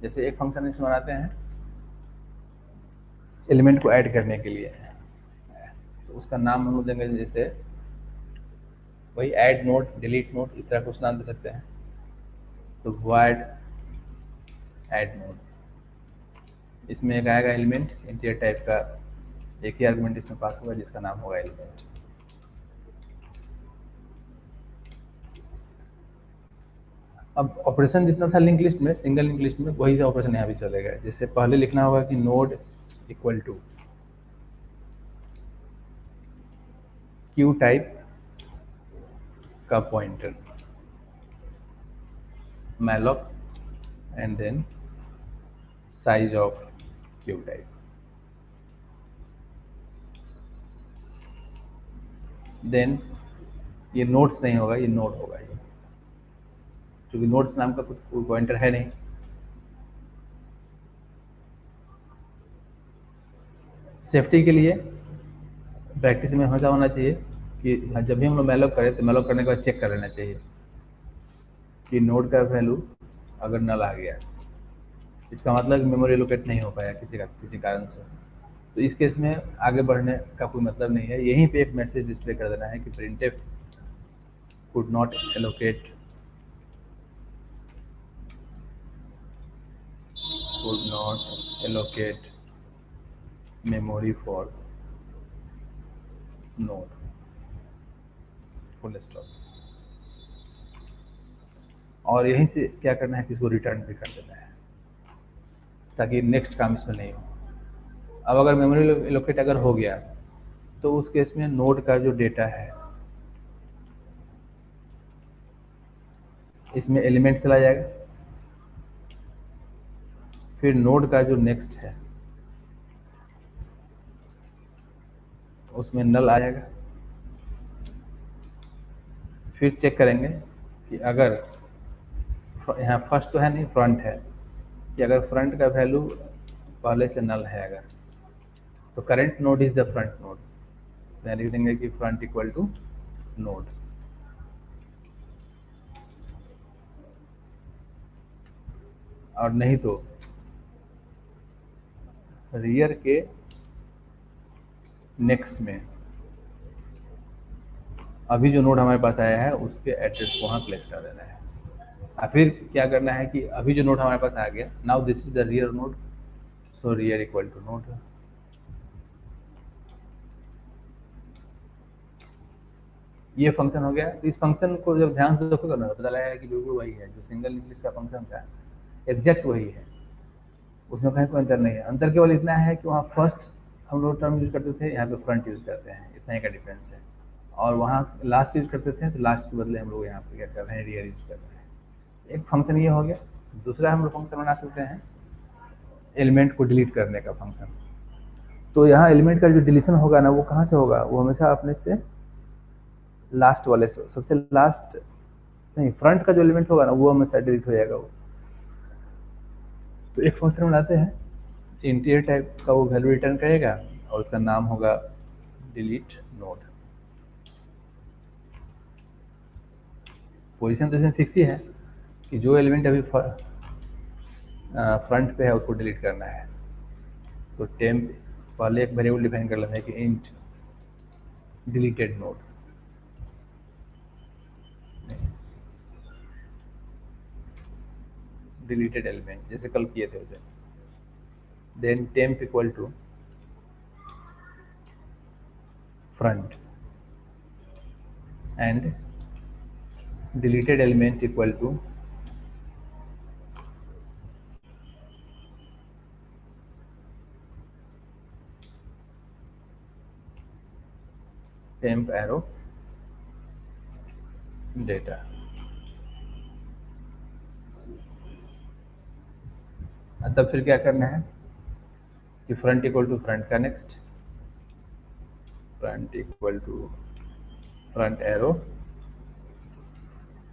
[SPEAKER 1] जैसे एक फंक्शन इसमें बनाते हैं एलिमेंट को ऐड करने के लिए, तो उसका नाम हम लोग देंगे जैसे वही ऐड नोड, डिलीट नोड, इस तरह कुछ नाम दे सकते हैं। तो void ऐड नोड, इसमें एक आएगा एलिमेंट इंटीजर टाइप का, एक ही आर्गुमेंट इसमें पास होगा जिसका नाम होगा एलिमेंट। अब ऑपरेशन जितना था लिंक लिस्ट में, सिंगल लिंक लिस्ट में वही से ऑपरेशन यहाँ भी चलेगा। जैसे पहले लिखना होगा कि node equal to Q type का pointer malloc and then size of Q type. Then ये नोड्स नहीं होगा, ये नोड होगा, ये क्योंकि नोड्स नाम का कुछ पॉइंटर है नहीं। सेफ्टी के लिए प्रैक्टिस में हमेशा होना चाहिए कि जब भी हम लोग मैलॉक करें तो मैलॉक करने के बाद चेक कर लेना चाहिए कि नोड का वैल्यू अगर नल आ गया, इसका मतलब मेमोरी एलोकेट नहीं हो पाया किसी कारण से, तो इस केस में आगे बढ़ने का कोई मतलब नहीं है। यहीं पे एक मैसेज डिस्प्ले कर देना है कि printf could not allocate memory for node, full stop. और यहीं से क्या करना है कि इसको रिटर्न भी कर देना है ताकि नेक्स्ट काम इसमें नहीं हो। अब अगर मेमोरी एलोकेट अगर हो गया तो उस केस में नोड का जो डेटा है इसमें एलिमेंट चला जाएगा, फिर नोड का जो नेक्स्ट है उसमें नल आ जाएगा। फिर चेक करेंगे कि अगर यहाँ फर्स्ट तो है नहीं, फ्रंट है, कि अगर फ्रंट का वैल्यू पहले से नल है अगर, तो current node is the front node, यहाँ लिख देंगे कि फ्रंट इक्वल टू नोड। और नहीं तो रियर के नेक्स्ट में अभी जो नोड हमारे पास आया है उसके एड्रेस को वहाँ प्लेस कर देना है। और फिर क्या करना है कि अभी जो नोड हमारे पास आ गया, now this is the rear node, so rear equal to node. ये फंक्शन हो गया। तो इस फंक्शन को जब ध्यान से देखोगे ना पता लगेगा कि बिल्कुल वही है जो सिंगल लिंक लिस्ट का फंक्शन था, एग्जैक्ट वही है, उसमें कहीं कोई अंतर नहीं है। अंतर केवल इतना है कि वहाँ फर्स्ट हम लोग टर्म यूज करते थे, यहाँ पे फ्रंट यूज करते हैं, इतना ही का डिफरेंस है। और वहाँ लास्ट यूज करते थे तो लास्ट के बदले हम लोग यहाँ पे क्या कर रहे हैं, रियर यूज कर रहे हैं। एक फंक्शन ये हो गया। दूसरा हम लोग फंक्शन बना सकते हैं एलिमेंट को डिलीट करने का फंक्शन। तो यहाँ एलिमेंट का जो डिलीशन होगा ना वो कहाँ से होगा, वो हमेशा अपने से लास्ट वाले से, सबसे लास्ट नहीं, फ्रंट का जो एलिमेंट होगा ना वो हमेशा डिलीट हो जाएगा वो। तो एक फंक्शन बनाते हैं इंटीजर टाइप का, वो वैल्यू रिटर्न करेगा और उसका नाम होगा डिलीट नोड। पोजीशन तो इसमें फिक्स ही है कि जो एलिमेंट अभी फ्रंट पे है उसको डिलीट करना है। तो टेम्प पहले एक वेरिएबल डिफाइन कर लेना है कि int deleted node, deleted element जैसे कल किए थे उसे। Then temp equal to front, and deleted element equal to temp arrow data. तब फिर क्या करना है कि फ्रंट इक्वल टू फ्रंट का next, front equal to front arrow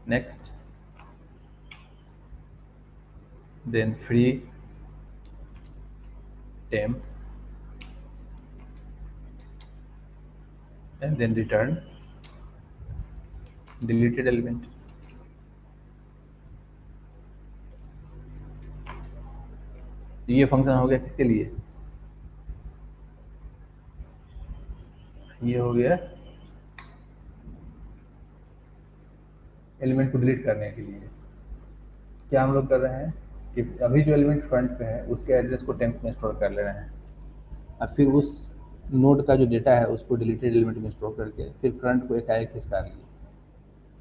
[SPEAKER 1] next, then free temp and then return deleted element. तो ये function हो गया किसके लिए, ये हो गया एलिमेंट को डिलीट करने के लिए। क्या हम लोग कर रहे हैं कि अभी जो एलिमेंट फ्रंट पे है उसके एड्रेस को टेम्प में स्टोर कर ले रहे हैं, अब फिर उस नोड का जो डेटा है उसको डिलीटेड एलिमेंट में स्टोर करके फिर फ्रंट को एक आगे खिसका लिए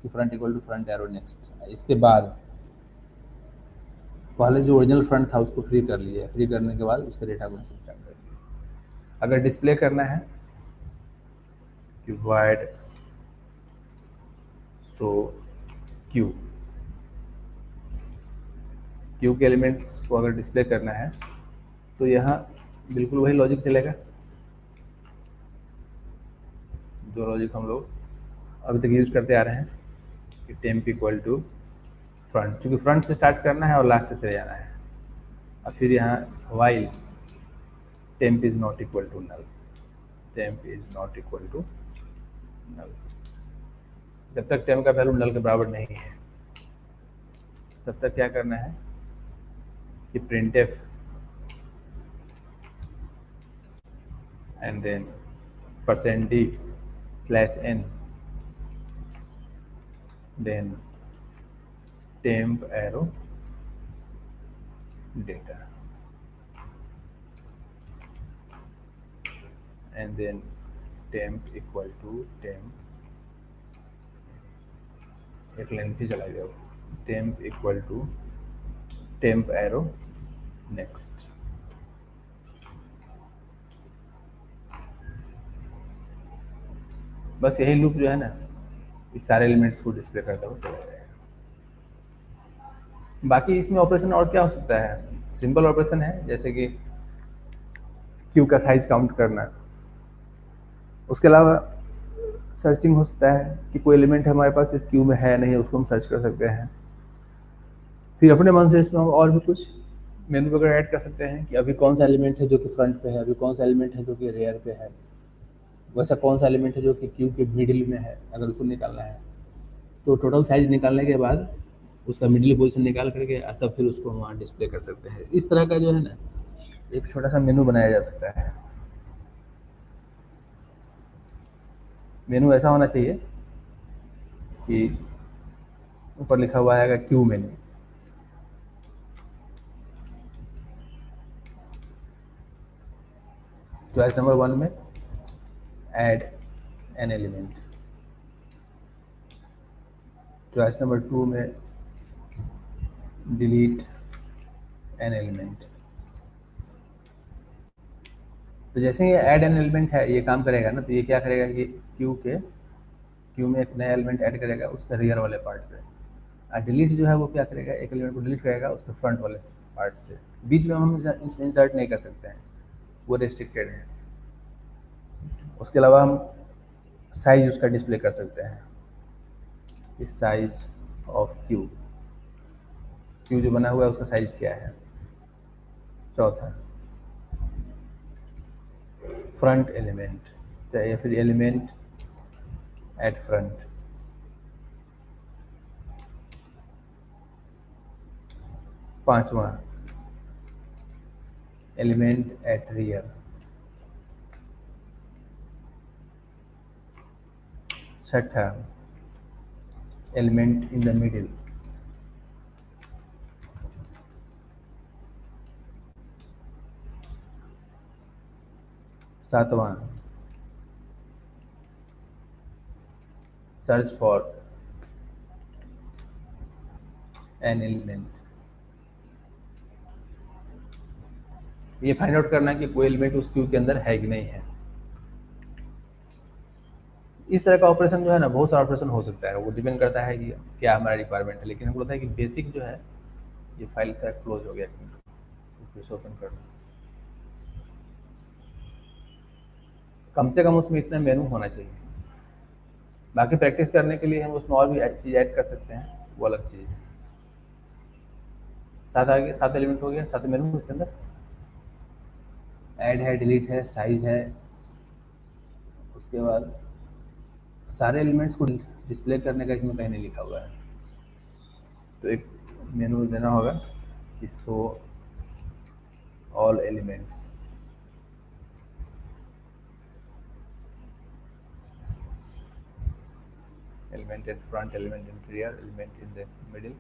[SPEAKER 1] कि front equal to front arrow next. इसके बाद पहले जो ओरिजिनल फ्रंट था उसको फ्री कर लिया, फ्री करने के बाद उसके डेटा को स्टार्ट कर दिया। अगर डिस्प्ले करना है कि void show क्यू, क्यू के एलिमेंट्स को अगर डिस्प्ले करना है तो यहाँ बिल्कुल वही लॉजिक चलेगा जो लॉजिक हम लोग अभी तक यूज करते आ रहे हैं कि टेम्प इक्वल टू फ्रंट, चूँकि फ्रंट से स्टार्ट करना है और लास्ट से चले जाना है। और फिर यहाँ while temp is not equal to null, temp is not equal to null. जब तक टेम्प का वैल्यू नल के बराबर नहीं है तब तक क्या करना है कि printf and then %d/n then temp arrow data and then temp equal to temp, एक लाइन फिर चला गया, temp equal to temp arrow next। बस यही लूप जो है ना इस सारे एलिमेंट्स को डिस्प्ले करता हुआ चला जाएगा। बाकी इसमें ऑपरेशन और क्या हो सकता है, सिंपल ऑपरेशन है जैसे कि क्यू का साइज काउंट करना। उसके अलावा सर्चिंग हो सकता है कि कोई एलिमेंट हमारे पास इस क्यू में है नहीं, उसको हम सर्च कर सकते हैं। फिर अपने मन से इसमें हम और भी कुछ मेनू वगैरह ऐड कर सकते हैं कि अभी कौन सा एलिमेंट है जो कि फ्रंट पे है, अभी कौन सा एलिमेंट है जो कि रेयर पे है, वैसा कौन सा एलिमेंट है जो कि क्यू के मिडिल में है, अगर उसको निकालना है तो टोटल साइज निकालने के बाद उसका मिडिल पोजीशन निकाल करके तब फिर उसको वहाँ डिस्प्ले कर सकते हैं। इस तरह का जो है ना एक छोटा सा मेनू बनाया जा सकता है। मेनू ऐसा होना चाहिए कि ऊपर लिखा हुआ आएगा क्यू मेनू, चॉइस नंबर 1 में add an element, choice number 2 में डिलीट एन एलिमेंट। तो जैसे ये ऐड एन एलिमेंट है ये काम करेगा ना, तो ये क्या करेगा कि क्यू में एक नया एलिमेंट ऐड करेगा उसका रियर वाले पार्ट पे, और डिलीट जो है वो क्या करेगा एक एलिमेंट को डिलीट करेगा उसके फ्रंट वाले पार्ट से। बीच में हम इसमें इंसर्ट नहीं कर सकते हैं, वो रेस्ट्रिक्टेड है। उसके अलावा हम साइज उसका डिस्प्ले कर सकते हैं, इस साइज ऑफ क्यू जो बना हुआ है उसका साइज क्या है। चौथा फ्रंट एलिमेंट, चाहे फिर एलिमेंट एट फ्रंट। पांचवा एलिमेंट एट रियर। छठा एलिमेंट इन द मिडिल। सातवां सर्च फॉर एन एलिमेंट, ये फाइंड आउट करना है कि कोई एलिमेंट उस क्यू के अंदर है कि नहीं है। इस तरह का ऑपरेशन जो है ना, बहुत सारा ऑपरेशन हो सकता है, वो डिपेंड करता है कि क्या हमारा रिक्वायरमेंट है। लेकिन हमको लगता है कि बेसिक जो है, ये फाइल का क्लोज हो गया, फिर से ओपन करना, कम से कम उसमें इतना मेनू होना चाहिए। बाकी प्रैक्टिस करने के लिए हम उसमें और भी चीज़ ऐड कर सकते हैं, वो अलग चीज़ है। 7 आ गया, 7 एलिमेंट हो गया, 7 मेनू उसके अंदर ऐड है, डिलीट है, साइज है। उसके बाद सारे एलिमेंट्स को डिस्प्ले करने का इसमें कहीं नहीं लिखा हुआ है, तो एक मेनू देना होगा कि show all elements. Element in front, element in rear, element in the middle,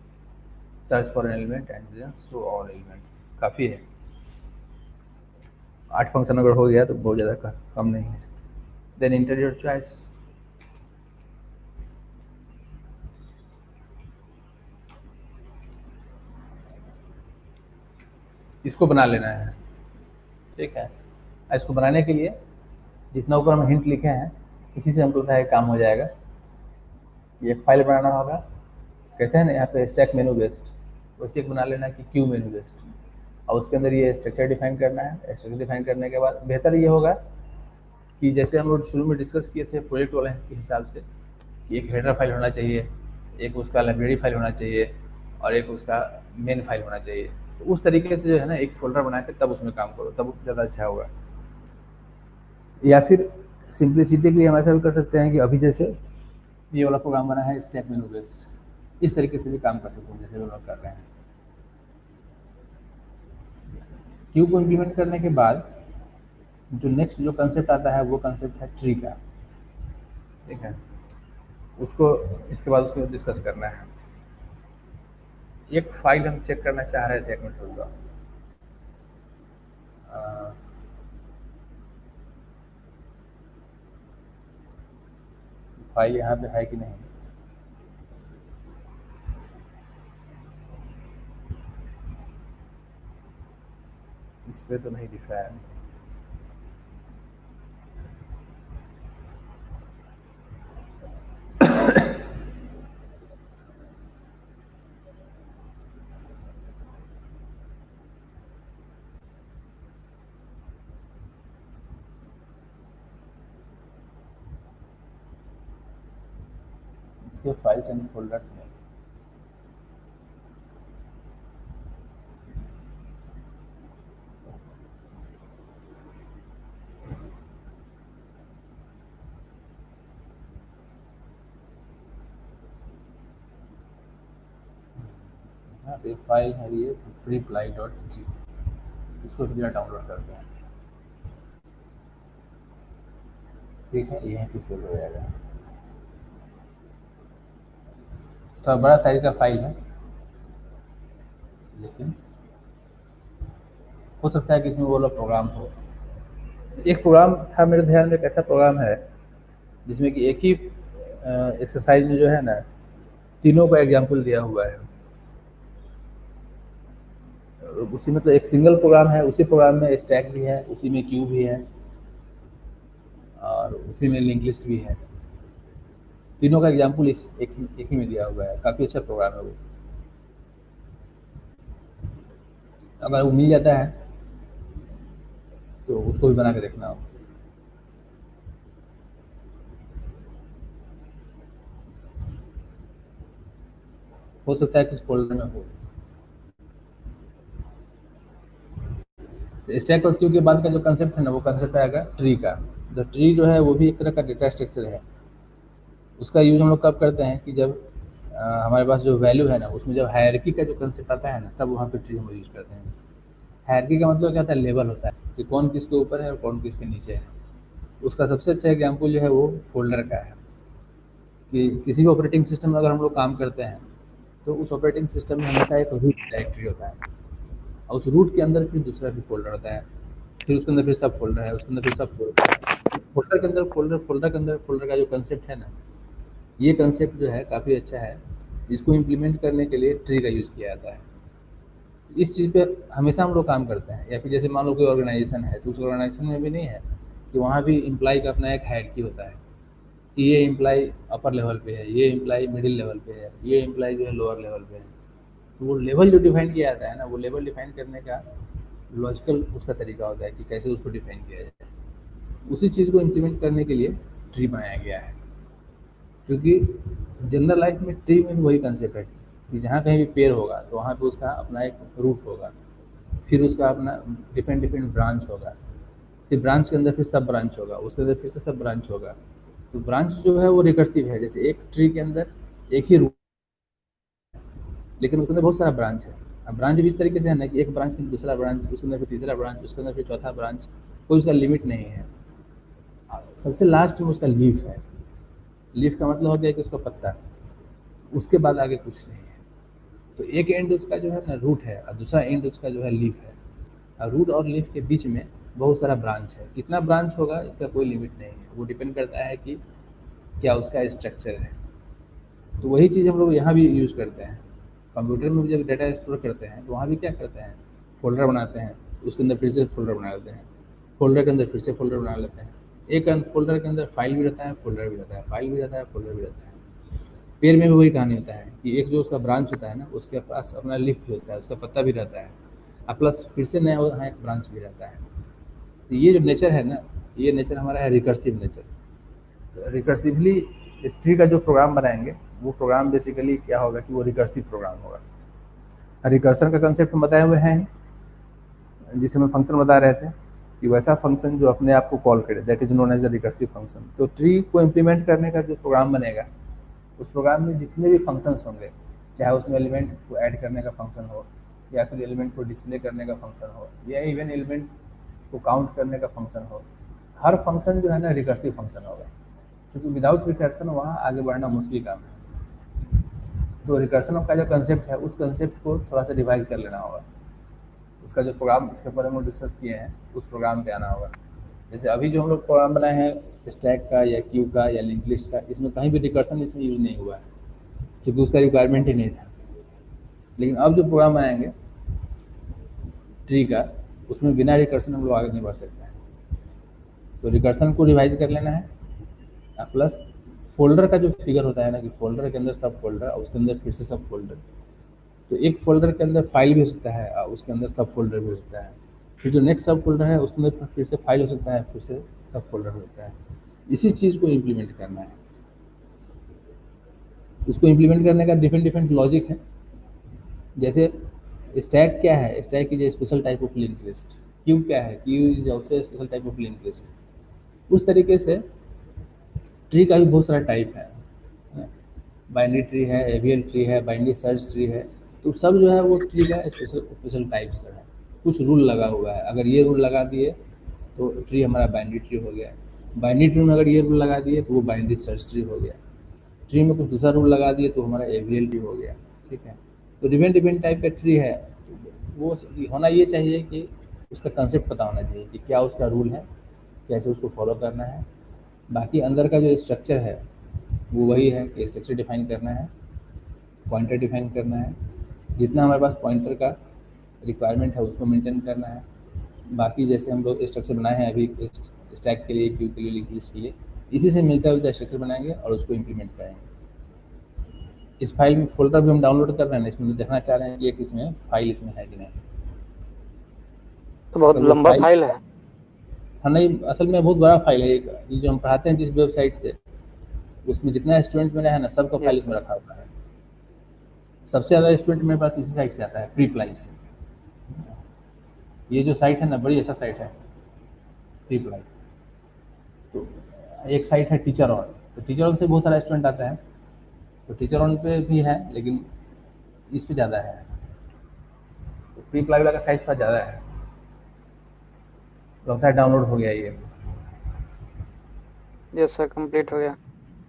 [SPEAKER 1] search for an element and then show all elements. काफ़ी है, 8 फंक्शन अगर हो गया तो बहुत ज़्यादा कम नहीं है। देन इंटर योर चॉइस, इसको बना लेना है, ठीक है। इसको बनाने के लिए जितना ऊपर हम हिंट लिखे हैं, इसी से हमको है काम हो जाएगा। ये एक फाइल बनाना होगा, कैसे है ना, यहाँ पे स्टैक मेनू बेस्ड, वैसे एक बना लेना कि क्यू मेनू बेस्ड, और उसके अंदर ये स्ट्रक्चर डिफाइन करना है। स्ट्रक्चर डिफाइन करने के बाद बेहतर ये होगा कि जैसे हम लोग शुरू में डिस्कस किए थे प्रोजेक्ट वाले के हिसाब से, कि एक हेडर फाइल होना चाहिए, एक उसका लाइब्रेरी फाइल होना चाहिए, और एक उसका मेन फाइल होना चाहिए। तो उस तरीके से जो है ना, एक फोल्डर बना के तब उसमें काम करो, तब ज़्यादा अच्छा होगा। या फिर सिंप्लिसिटी के लिए हम ऐसा भी कर सकते हैं कि अभी जैसे ये वाला प्रोग्राम बना है स्टैक मेनू बेस्ड, इस तरीके से भी काम कर सकते हैं जैसे हम लोग कर रहे हैं। क्यू को इम्प्लीमेंट करने के बाद जो नेक्स्ट जो कंसेप्ट आता है, वो कंसेप्ट है ट्री का, ठीक है। उसको इसके बाद उसको डिस्कस करना है। एक फाइल हम चेक करना चाह रहे थे, एक मिनट रुक जाओ। फाइल यहाँ पे है कि नहीं, इस पे तो नहीं दिख रहा है। इसके फाइल्स एंड फोल्डर्स में यहाँ पे फाइल है ये reply.g, इसको बिना डाउनलोड करते हैं, ठीक है। यहीं पे सेव हो जाएगा। थोड़ा बड़ा साइज का फाइल है, लेकिन हो सकता है कि इसमें वो वाला प्रोग्राम हो। एक प्रोग्राम था मेरे ध्यान में, एक ऐसा प्रोग्राम है जिसमें कि एक ही एक्सरसाइज में जो है ना, तीनों का एग्जाम्पल दिया हुआ है। उसी में तो एक सिंगल प्रोग्राम है, उसी प्रोग्राम में स्टैक भी है, उसी में क्यू भी है, और उसी में लिंक लिस्ट भी है। तीनों का एग्जाम्पल एक ही में दिया हुआ है। काफ़ी अच्छा प्रोग्राम है वो। अगर वो मिल जाता है तो उसको भी बना के देखना हो सकता है किस फोल्डर में हो। स्टैक और क्यू के बाद का जो कंसेप्ट है ना, वो कंसेप्ट आएगा ट्री का। तो ट्री जो है वो भी एक तरह का डेटा स्ट्रक्चर है। उसका यूज हम लोग कब करते हैं कि जब हमारे पास जो वैल्यू है ना, उसमें जब हायरार्की का जो कंसेप्ट आता है ना, तब वहाँ पे ट्री हम यूज करते हैं। हायरार्की का मतलब क्या होता है, लेवल होता है कि कौन किसके ऊपर है और कौन किसके नीचे है। उसका सबसे अच्छा एग्जाम्पल जो है वो फोल्डर का है, कि किसी भी ऑपरेटिंग सिस्टम में अगर हम लोग काम करते हैं तो उस ऑपरेटिंग सिस्टम में हमेशा एक रूट डायरेक्टरी होता है, और उस रूट के अंदर फिर दूसरा भी फोल्डर होता है, फिर उसके अंदर फिर सब फोल्डर है, उसके अंदर फिर सब फोल्डर है। फोल्डर के अंदर फोल्डर, फोल्डर के अंदर फोल्डर का जो कंसेप्ट है ना, ये कंसेप्ट जो है काफ़ी अच्छा है, इसको इम्प्लीमेंट करने के लिए ट्री का यूज़ किया जाता है। इस चीज़ पे हमेशा हम लोग काम करते हैं। या फिर जैसे मान लो कोई ऑर्गेनाइजेशन है, तो उस ऑर्गेनाइजेशन में भी नहीं है कि वहाँ भी एम्प्लॉय का अपना एक हायरार्की होता है कि ये एम्प्लॉय अपर लेवल पे है, ये एम्प्लॉय मिडिल लेवल पे है, ये एम्प्लॉय जो है लोअर लेवल पे है। तो वो लेवल जो डिफाइन किया जाता है ना, वो लेवल डिफाइन करने का लॉजिकल उसका तरीका होता है कि कैसे उसको डिफाइन किया जाए। उसी चीज़ को इम्प्लीमेंट करने के लिए ट्री बनाया गया है। क्योंकि जनरल लाइफ में ट्री में भी वही कंसेप्ट है कि जहाँ कहीं भी पेड़ होगा तो वहाँ पे उसका अपना एक रूट होगा, फिर उसका अपना डिफरेंट डिफरेंट ब्रांच होगा, फिर ब्रांच के अंदर फिर सब ब्रांच होगा, उसके अंदर फिर से सब ब्रांच होगा। तो ब्रांच जो है वो रिकर्सिव है, जैसे एक ट्री के अंदर एक ही रूट, लेकिन उसके अंदर बहुत सारा ब्रांच है। अब ब्रांच भी इस तरीके से है ना कि एक ब्रांच फिर दूसरा ब्रांच, उसके अंदर फिर तीसरा ब्रांच, उसके अंदर फिर चौथा ब्रांच, कोई उसका लिमिट नहीं है। सबसे लास्ट में उसका लीफ है। लीफ का मतलब हो गया कि उसका पत्ता, उसके बाद आगे कुछ नहीं है। तो एक एंड उसका जो है ना रूट है और दूसरा एंड उसका जो है लीफ है। और रूट और लीफ के बीच में बहुत सारा ब्रांच है। कितना ब्रांच होगा इसका कोई लिमिट नहीं है, वो डिपेंड करता है कि क्या उसका स्ट्रक्चर है। तो वही चीज़ हम लोग यहाँ भी यूज़ करते हैं। कंप्यूटर में भी जब डाटा स्टोर करते हैं तो वहाँ भी क्या करते हैं, फ़ोल्डर बनाते हैं, उसके अंदर फिर से फ़ोल्डर बना लेते हैं, फ़ोल्डर के अंदर फिर से फ़ोल्डर बना लेते हैं। एक फ़ोल्डर के अंदर फाइल भी रहता है, फ़ोल्डर भी रहता है, फाइल भी रहता है, फ़ोल्डर भी रहता है। पेड़ में भी वही कहानी होता है कि एक जो उसका ब्रांच होता है ना, उसके पास अपना लीफ भी होता है, उसका पत्ता भी रहता है, और प्लस फिर से नया वहाँ एक ब्रांच भी रहता है। तो ये जो नेचर है ना, ये नेचर हमारा है रिकर्सिव नेचर। रिकर्सिवली ट्री का जो प्रोग्राम बनाएंगे, वो प्रोग्राम बेसिकली क्या होगा कि वो रिकर्सिव प्रोग्राम होगा। रिकर्सन का कंसेप्ट हम बताए हुए हैं, जिसे हम फंक्शन बता रहे थे कि वैसा फंक्शन जो अपने आप को कॉल करे, that is known as a recursive function. तो ट्री को इम्प्लीमेंट करने का जो प्रोग्राम बनेगा, उस प्रोग्राम में जितने भी फंक्शंस होंगे, चाहे उसमें एलिमेंट को ऐड करने का फंक्शन हो, या फिर एलिमेंट को डिस्प्ले करने का फंक्शन हो, या इवन एलिमेंट को काउंट करने का फंक्शन हो, हर फंक्शन जो है ना रिकर्सिव फंक्शन होगा। क्योंकि विदाउट रिकर्सन वहाँ आगे बढ़ना मुश्किल काम है। तो रिकर्सन का जो कंसेप्ट है, उस कंसेप्ट को थोड़ा सा रिवाइज कर लेना होगा। उसका जो प्रोग्राम इसके ऊपर हम लोग डिस्कस किए हैं, उस प्रोग्राम पे आना होगा। जैसे अभी जो हम लोग प्रोग्राम बनाए हैं स्टैक का या क्यू का या लिंक लिस्ट का, इसमें कहीं भी रिकर्सन इसमें यूज नहीं हुआ है, क्योंकि उसका रिक्वायरमेंट ही नहीं था। लेकिन अब जो प्रोग्राम बनाएंगे ट्री का, उसमें बिना रिकर्सन हम लोग आगे नहीं बढ़ सकते हैं। तो रिकर्सन को रिवाइज कर लेना है। प्लस फोल्डर का जो फिगर होता है ना, कि फोल्डर के अंदर सब फोल्डर और उसके अंदर फिर से सब फोल्डर। तो एक फोल्डर के अंदर फाइल भी हो सकता है और उसके अंदर सब फोल्डर भी हो सकता है। फिर जो नेक्स्ट सब फोल्डर है उसके अंदर फिर से फाइल हो सकता है, फिर से सब फोल्डर हो सकता है। इसी चीज़ को इम्प्लीमेंट करना है। उसको इम्प्लीमेंट करने का डिफरेंट डिफरेंट लॉजिक है। जैसे स्टैक क्या है, stack is a special type of link list. Q क्या है, Q is also special type of link list. उस तरीके से ट्री का भी बहुत सारा टाइप है। बाइनरी ट्री है, एवियल ट्री है, बाइनरी सर्च ट्री है। तो सब जो है वो ट्री का स्पेशल स्पेशल टाइप्स है। कुछ रूल लगा हुआ है, अगर ये रूल लगा दिए तो ट्री हमारा बाइनरी ट्री हो गया। बाइनरी ट्री में अगर ये रूल लगा दिए तो वो बाइनरी सर्च ट्री हो गया। ट्री में कुछ दूसरा रूल लगा दिए तो हमारा एवियल ट्री हो गया। ठीक है। तो डिफरेंट डिफरेंट टाइप का ट्री है। वो होना ये चाहिए कि उसका कंसेप्ट पता होना चाहिए कि क्या उसका रूल है, कैसे उसको फॉलो करना है। बाकी अंदर का जो स्ट्रक्चर है वो वही है कि स्ट्रक्चर डिफाइन करना है, पॉइंटर डिफाइन करना है, जितना हमारे पास पॉइंटर का रिक्वायरमेंट है उसको मेंटेन करना है। बाकी जैसे हम लोग स्ट्रक्चर बनाए हैं अभी स्टैक के लिए, क्यू के लिए, लिंक लिस्ट के लिए, इसी से मिलता जुलता स्ट्रक्चर बनाएंगे और उसको इम्प्लीमेंट करेंगे। इस फाइल में फोल्डर भी हम डाउनलोड कर रहे हैं, इसमें देखना चाह रहे हैं कि एक इसमें फाइल इसमें है कि नहीं।
[SPEAKER 2] तो बहुत
[SPEAKER 1] तो वो
[SPEAKER 2] लंबा
[SPEAKER 1] फाइल,
[SPEAKER 2] फाइल है।
[SPEAKER 1] हाँ नहीं, असल में बहुत बड़ा फाइल है। ये जो हम पढ़ाते हैं जिस वेबसाइट से, उसमें जितना स्टूडेंट मेरा है ना, सबका फाइल
[SPEAKER 2] यस
[SPEAKER 1] इसमें
[SPEAKER 2] सर।
[SPEAKER 1] रखा हुआ है। सबसे ज़्यादा स्टूडेंट मेरे पास इसी साइट से आता है, प्री प्लाई से। ये जो साइट है ना, बड़ी अच्छा साइट है प्री प्लाई। तो एक साइट है टीचर ऑन, तो टीचर ऑन से बहुत सारा स्टूडेंट आता है। तो टीचर ऑन पे भी है, लेकिन इस पे ज़्यादा है। तो प्री प्लाई वाला का साइज थोड़ा ज़्यादा है। तो लगता है डाउनलोड हो गया ये।
[SPEAKER 2] यस सर, कंप्लीट हो गया।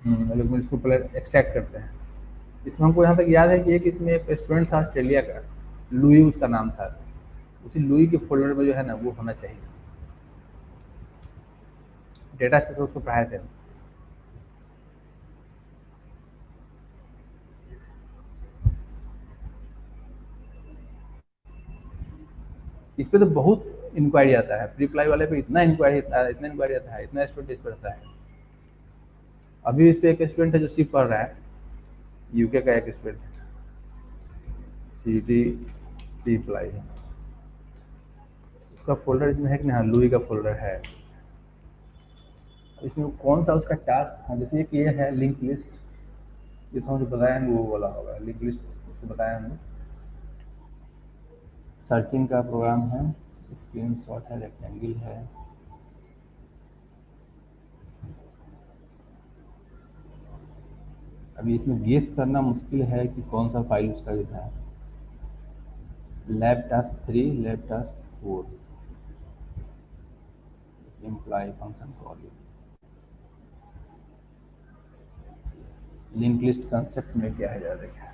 [SPEAKER 1] लेकिन इसको पहले एक्सट्रैक्ट करते हैं। इसमें हमको यहाँ तक याद है कि एक इसमें एक स्टूडेंट था ऑस्ट्रेलिया का, लुई उसका नाम था। उसी लुई के फोल्डर में जो है ना वो होना चाहिए। डेटा से उसको पढ़ाए थे। इस पे तो बहुत इंक्वायरी आता है, प्री अप्लाई वाले पे इतना इंक्वायरी आता है, इतना इंक्वायरी आता है, इतना स्टूडेंट इस पर आता है। अभी इस पे एक स्टूडेंट है जो सिर्फ पढ़ रहा है, यूके का एक स्टूडेंट है, CD प्री अप्लाई है, उसका फोल्डर इसमें है कि नहीं? हाँ, लुई का फोल्डर है। इसमें कौन सा उसका टास्क है? जैसे एक ये है लिंक लिस्ट, ये तो मुझे बताया नहीं, वो वाला होगा लिंक लिस्ट, उसको बताया हमने। सर्चिंग का प्रोग्राम है, स्क्रीनशॉट है, रेक्टेंगल है, अभी इसमें गेस करना मुश्किल है कि कौन सा फाइल उसका जो है। Lab task 3, lab task 4, employ function call, link list concept में क्या है ज़्यादा देखा।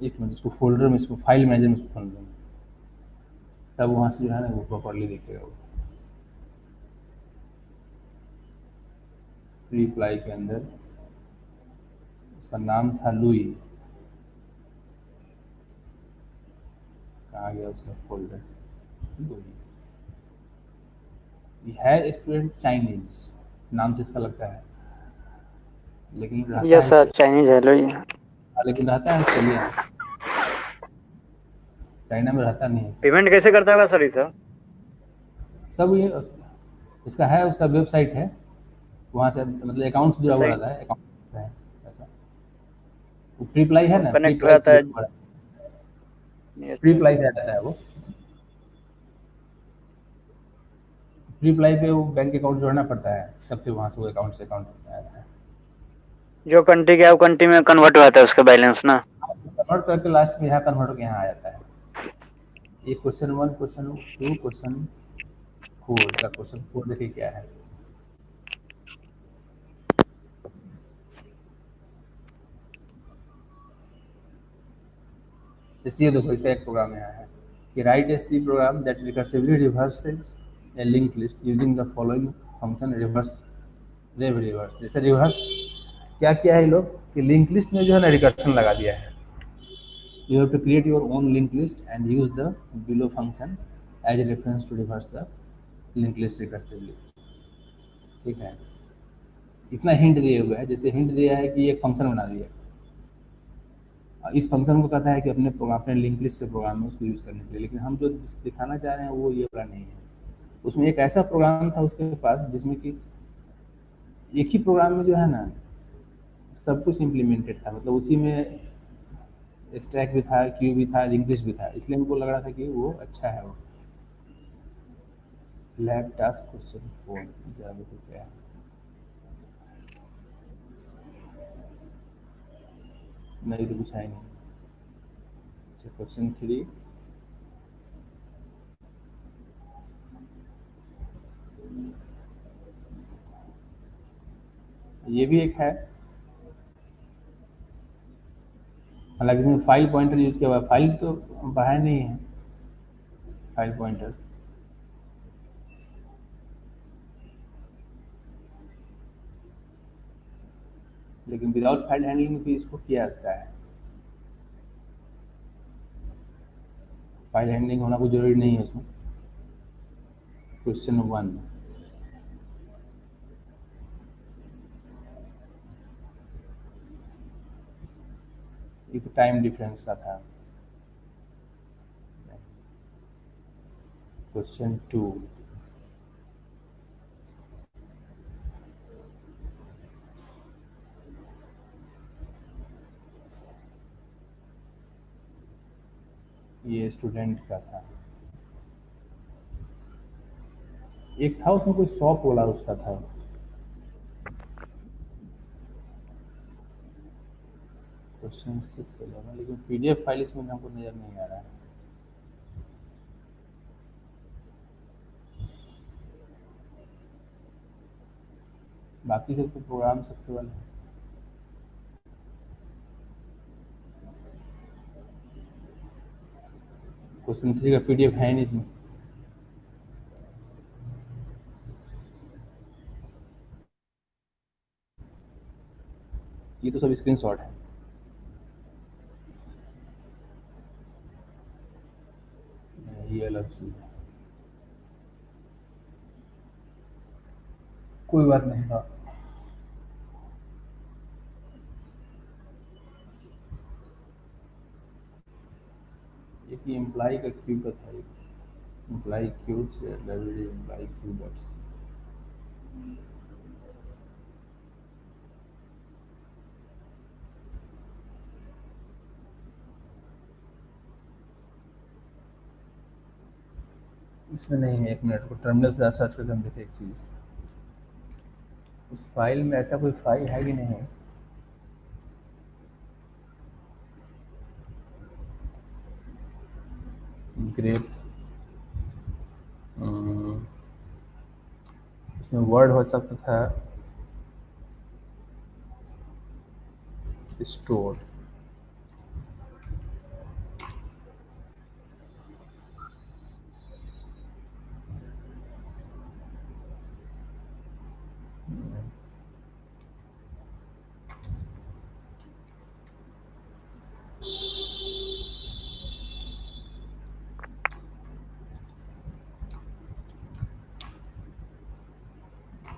[SPEAKER 1] एक मिनट, इसको फोल्डर में, इसको फाइल मैनेजर में इसको खोल देंगे, तब वहाँ से जो है ना वो प्रॉपरली दिखेगा। वो प्री अप्लाई के अंदर इसका नाम था लुई, कहाँ गया उसका फोल्डर? लुई। ये है स्टूडेंट चाइनीज, नाम से इसका लगता है, लेकिन रहता
[SPEAKER 2] यस
[SPEAKER 1] है
[SPEAKER 2] सर, चाइनीज है लो ये।
[SPEAKER 1] लेकिन रहता है ऑस्ट्रेलिया में, चाइना में रहता नहीं है।
[SPEAKER 2] पेमेंट कैसे करता होगा सर इसे?
[SPEAKER 1] सब ये इसका है, उसका वेबसाइट है, वहाँ से मतलब अकाउंट जुड़ा हुआ
[SPEAKER 2] वेबसाइट
[SPEAKER 1] रहता है, अकाउंट है ऐसा। वो प्री अप्लाई है
[SPEAKER 2] और
[SPEAKER 1] ना, प्री
[SPEAKER 2] कनेक्ट हो
[SPEAKER 1] अप्लाई
[SPEAKER 2] जाता
[SPEAKER 1] से
[SPEAKER 2] है।
[SPEAKER 1] जुड़ा हुआ है,
[SPEAKER 2] यस
[SPEAKER 1] प्री
[SPEAKER 2] सर।
[SPEAKER 1] अप्लाई से आता है वो। प्री अप्लाई पे वो बैंक अकाउंट जोड़ना पड़ता है, तब फिर वहाँ से वो अकाउंट से अकाउंट आता है।
[SPEAKER 2] जो कंट्री का है वो कंट्री में कन्वर्ट हो जाता है उसका बैलेंस ना।
[SPEAKER 1] कन्वर्ट करके लास्ट में यहाँ कन्वर्ट होकर यहाँ आ जाता है। ये क्वेश्चन 1, क्वेश्चन 2, क्वेश्चन 4 का क्वेश्चन 4 देखिए क्या है। जैसे ये देखो, इसका एक प्रोग्राम यहाँ है कि write a C program that recursively reverses a link list using the following function reverse, rev reverse. जैसे रिवर्स क्या किया है ये लोग कि लिंक लिस्ट में जो है ना रिकर्सन लगा दिया है। You have to create your own link list and use the below function as a reference to reverse the link list recursively. ठीक है, इतना हिंट दिए हुए है, जैसे हिंट दिया है कि एक फंक्शन बना दिया, इस फंक्शन को कहता है कि अपने प्रोग्राम, अपने लिंक लिस्ट के प्रोग्राम में उसको यूज़ करने के लिए। लेकिन हम जो दिखाना चाह रहे हैं वो ये वाला नहीं है। उसमें एक ऐसा प्रोग्राम था उसके पास जिसमें कि एक ही प्रोग्राम में जो है ना सब कुछ इम्प्लीमेंटेड था, मतलब उसी में स्टैक भी था, क्यू भी था, लिंक लिस्ट भी था, इसलिए हमको लग रहा था कि वो अच्छा है। वो लैब टास्क क्वेश्चन 4 जरा देखो क्या है। नहीं तो कुछ है नहीं। अच्छा, क्वेश्चन 3, ये भी एक है, हालांकि इसमें फाइल पॉइंटर यूज किया हुआ है, फाइल तो बाहर नहीं है फाइल पॉइंटर, लेकिन विदाउट फाइल हैंडलिंग भी इसको किया जाता है। फाइल हैंडलिंग होना कोई जरूरी नहीं है उसमें। क्वेश्चन 1, एक टाइम डिफरेंस का था। क्वेश्चन 2, ये स्टूडेंट का था। एक था उसमें कोई शॉप वाला उसका था। क्वेश्चन 6 11, लेकिन पीडीएफ फाइल इसमें हमको नजर नहीं आ रहा है। बाकी सब तो प्रोग्राम सब केवल है। क्वेश्चन 3 का पीडीएफ है नहीं इसमें। ये तो सब स्क्रीनशॉट है। ये अलग चीज है, कोई बात नहीं था। एक ये एम्प्लाई का क्यू का था, एम्प्लाई क्यू से लाइब्रेरी एम्प्लाई क्यू बॉक्स। इसमें नहीं है, एक मिनट को टर्मिनल से सर्च करके हम देखें एक चीज़, उस फाइल में ऐसा कोई फाइल है कि नहीं है। ग्रेप, इसमें वर्ड हो सकता था, स्टोर,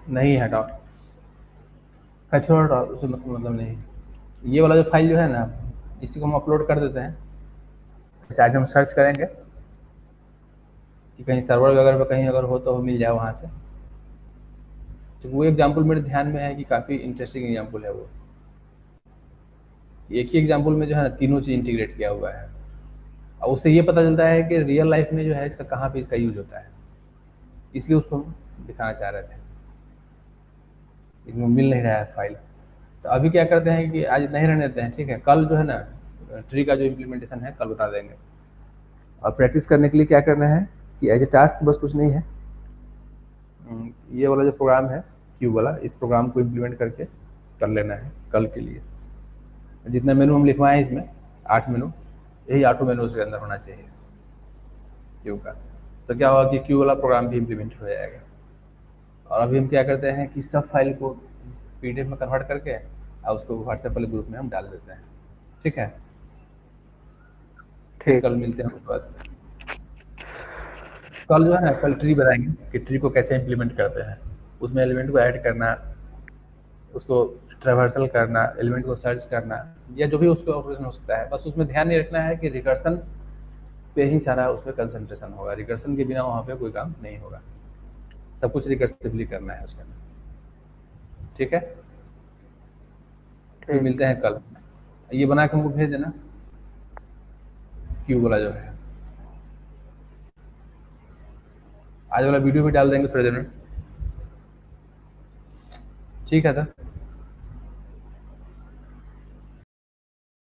[SPEAKER 1] नहीं है डॉट का, छोड़ डॉट, उसे मतलब नहीं। ये वाला जो फाइल जो है ना, इसी को हम अपलोड कर देते हैं। जैसे आज हम सर्च करेंगे कि कहीं सर्वर वगैरह पे कहीं अगर हो तो मिल जाए वहाँ से। तो वो एग्जाम्पल मेरे ध्यान में है कि काफ़ी इंटरेस्टिंग एग्जाम्पल है वो। एक ही एग्जाम्पल में जो है ना तीनों चीज़ इंटीग्रेट किया हुआ है, और उससे ये पता चलता है कि रियल लाइफ में जो है इसका कहाँ पे इसका यूज होता है, इसलिए उसको हम दिखाना चाह रहे थे। इसमें मिल नहीं रहा है फाइल। तो अभी क्या करते हैं कि आज नहीं रहने देते हैं, ठीक है, कल जो है ना ट्री का जो इम्प्लीमेंटेशन है कल बता देंगे। और प्रैक्टिस करने के लिए क्या करना है कि एज ए टास्क बस कुछ नहीं है, ये वाला जो प्रोग्राम है क्यूब वाला, इस प्रोग्राम को इम्प्लीमेंट करके कर लेना है कल के लिए। जितना मेनू हम लिखवाएं इसमें 8 मेनू, यही 8 मेनू उसके अंदर होना चाहिए क्यू का। तो क्या होगा कि क्यू वाला प्रोग्राम भी इम्प्लीमेंट हो जाएगा। और अभी हम क्या करते हैं कि सब फाइल को पीडीएफ में कन्वर्ट करके और उसको व्हाट्सएप वाले ग्रुप में हम डाल देते हैं। ठीक है, फिर
[SPEAKER 2] ठीक।
[SPEAKER 1] कल मिलते हैं उसके बाद। कल जो है ना, कल ट्री बनाएंगे कि ट्री को कैसे इम्प्लीमेंट करते हैं, उसमें एलिमेंट को ऐड करना, उसको ट्रेवर्सल करना, एलिमेंट को सर्च करना, या जो भी उसका ऑपरेशन हो सकता है। बस उसमें ध्यान ये रखना है कि रिकर्सन पे ही सारा उसमें कंसंट्रेशन होगा, रिकर्सन के बिना वहाँ पे कोई काम नहीं होगा, सब कुछ रिकर्सिवली करना है उसके अंदर। ठीक है, फिर
[SPEAKER 2] ठीक।
[SPEAKER 1] मिलते हैं कल। ये बना के हमको भेज देना क्यू वाला जो है। आज वाला वीडियो भी डाल देंगे थोड़ी देर में। ठीक है सर।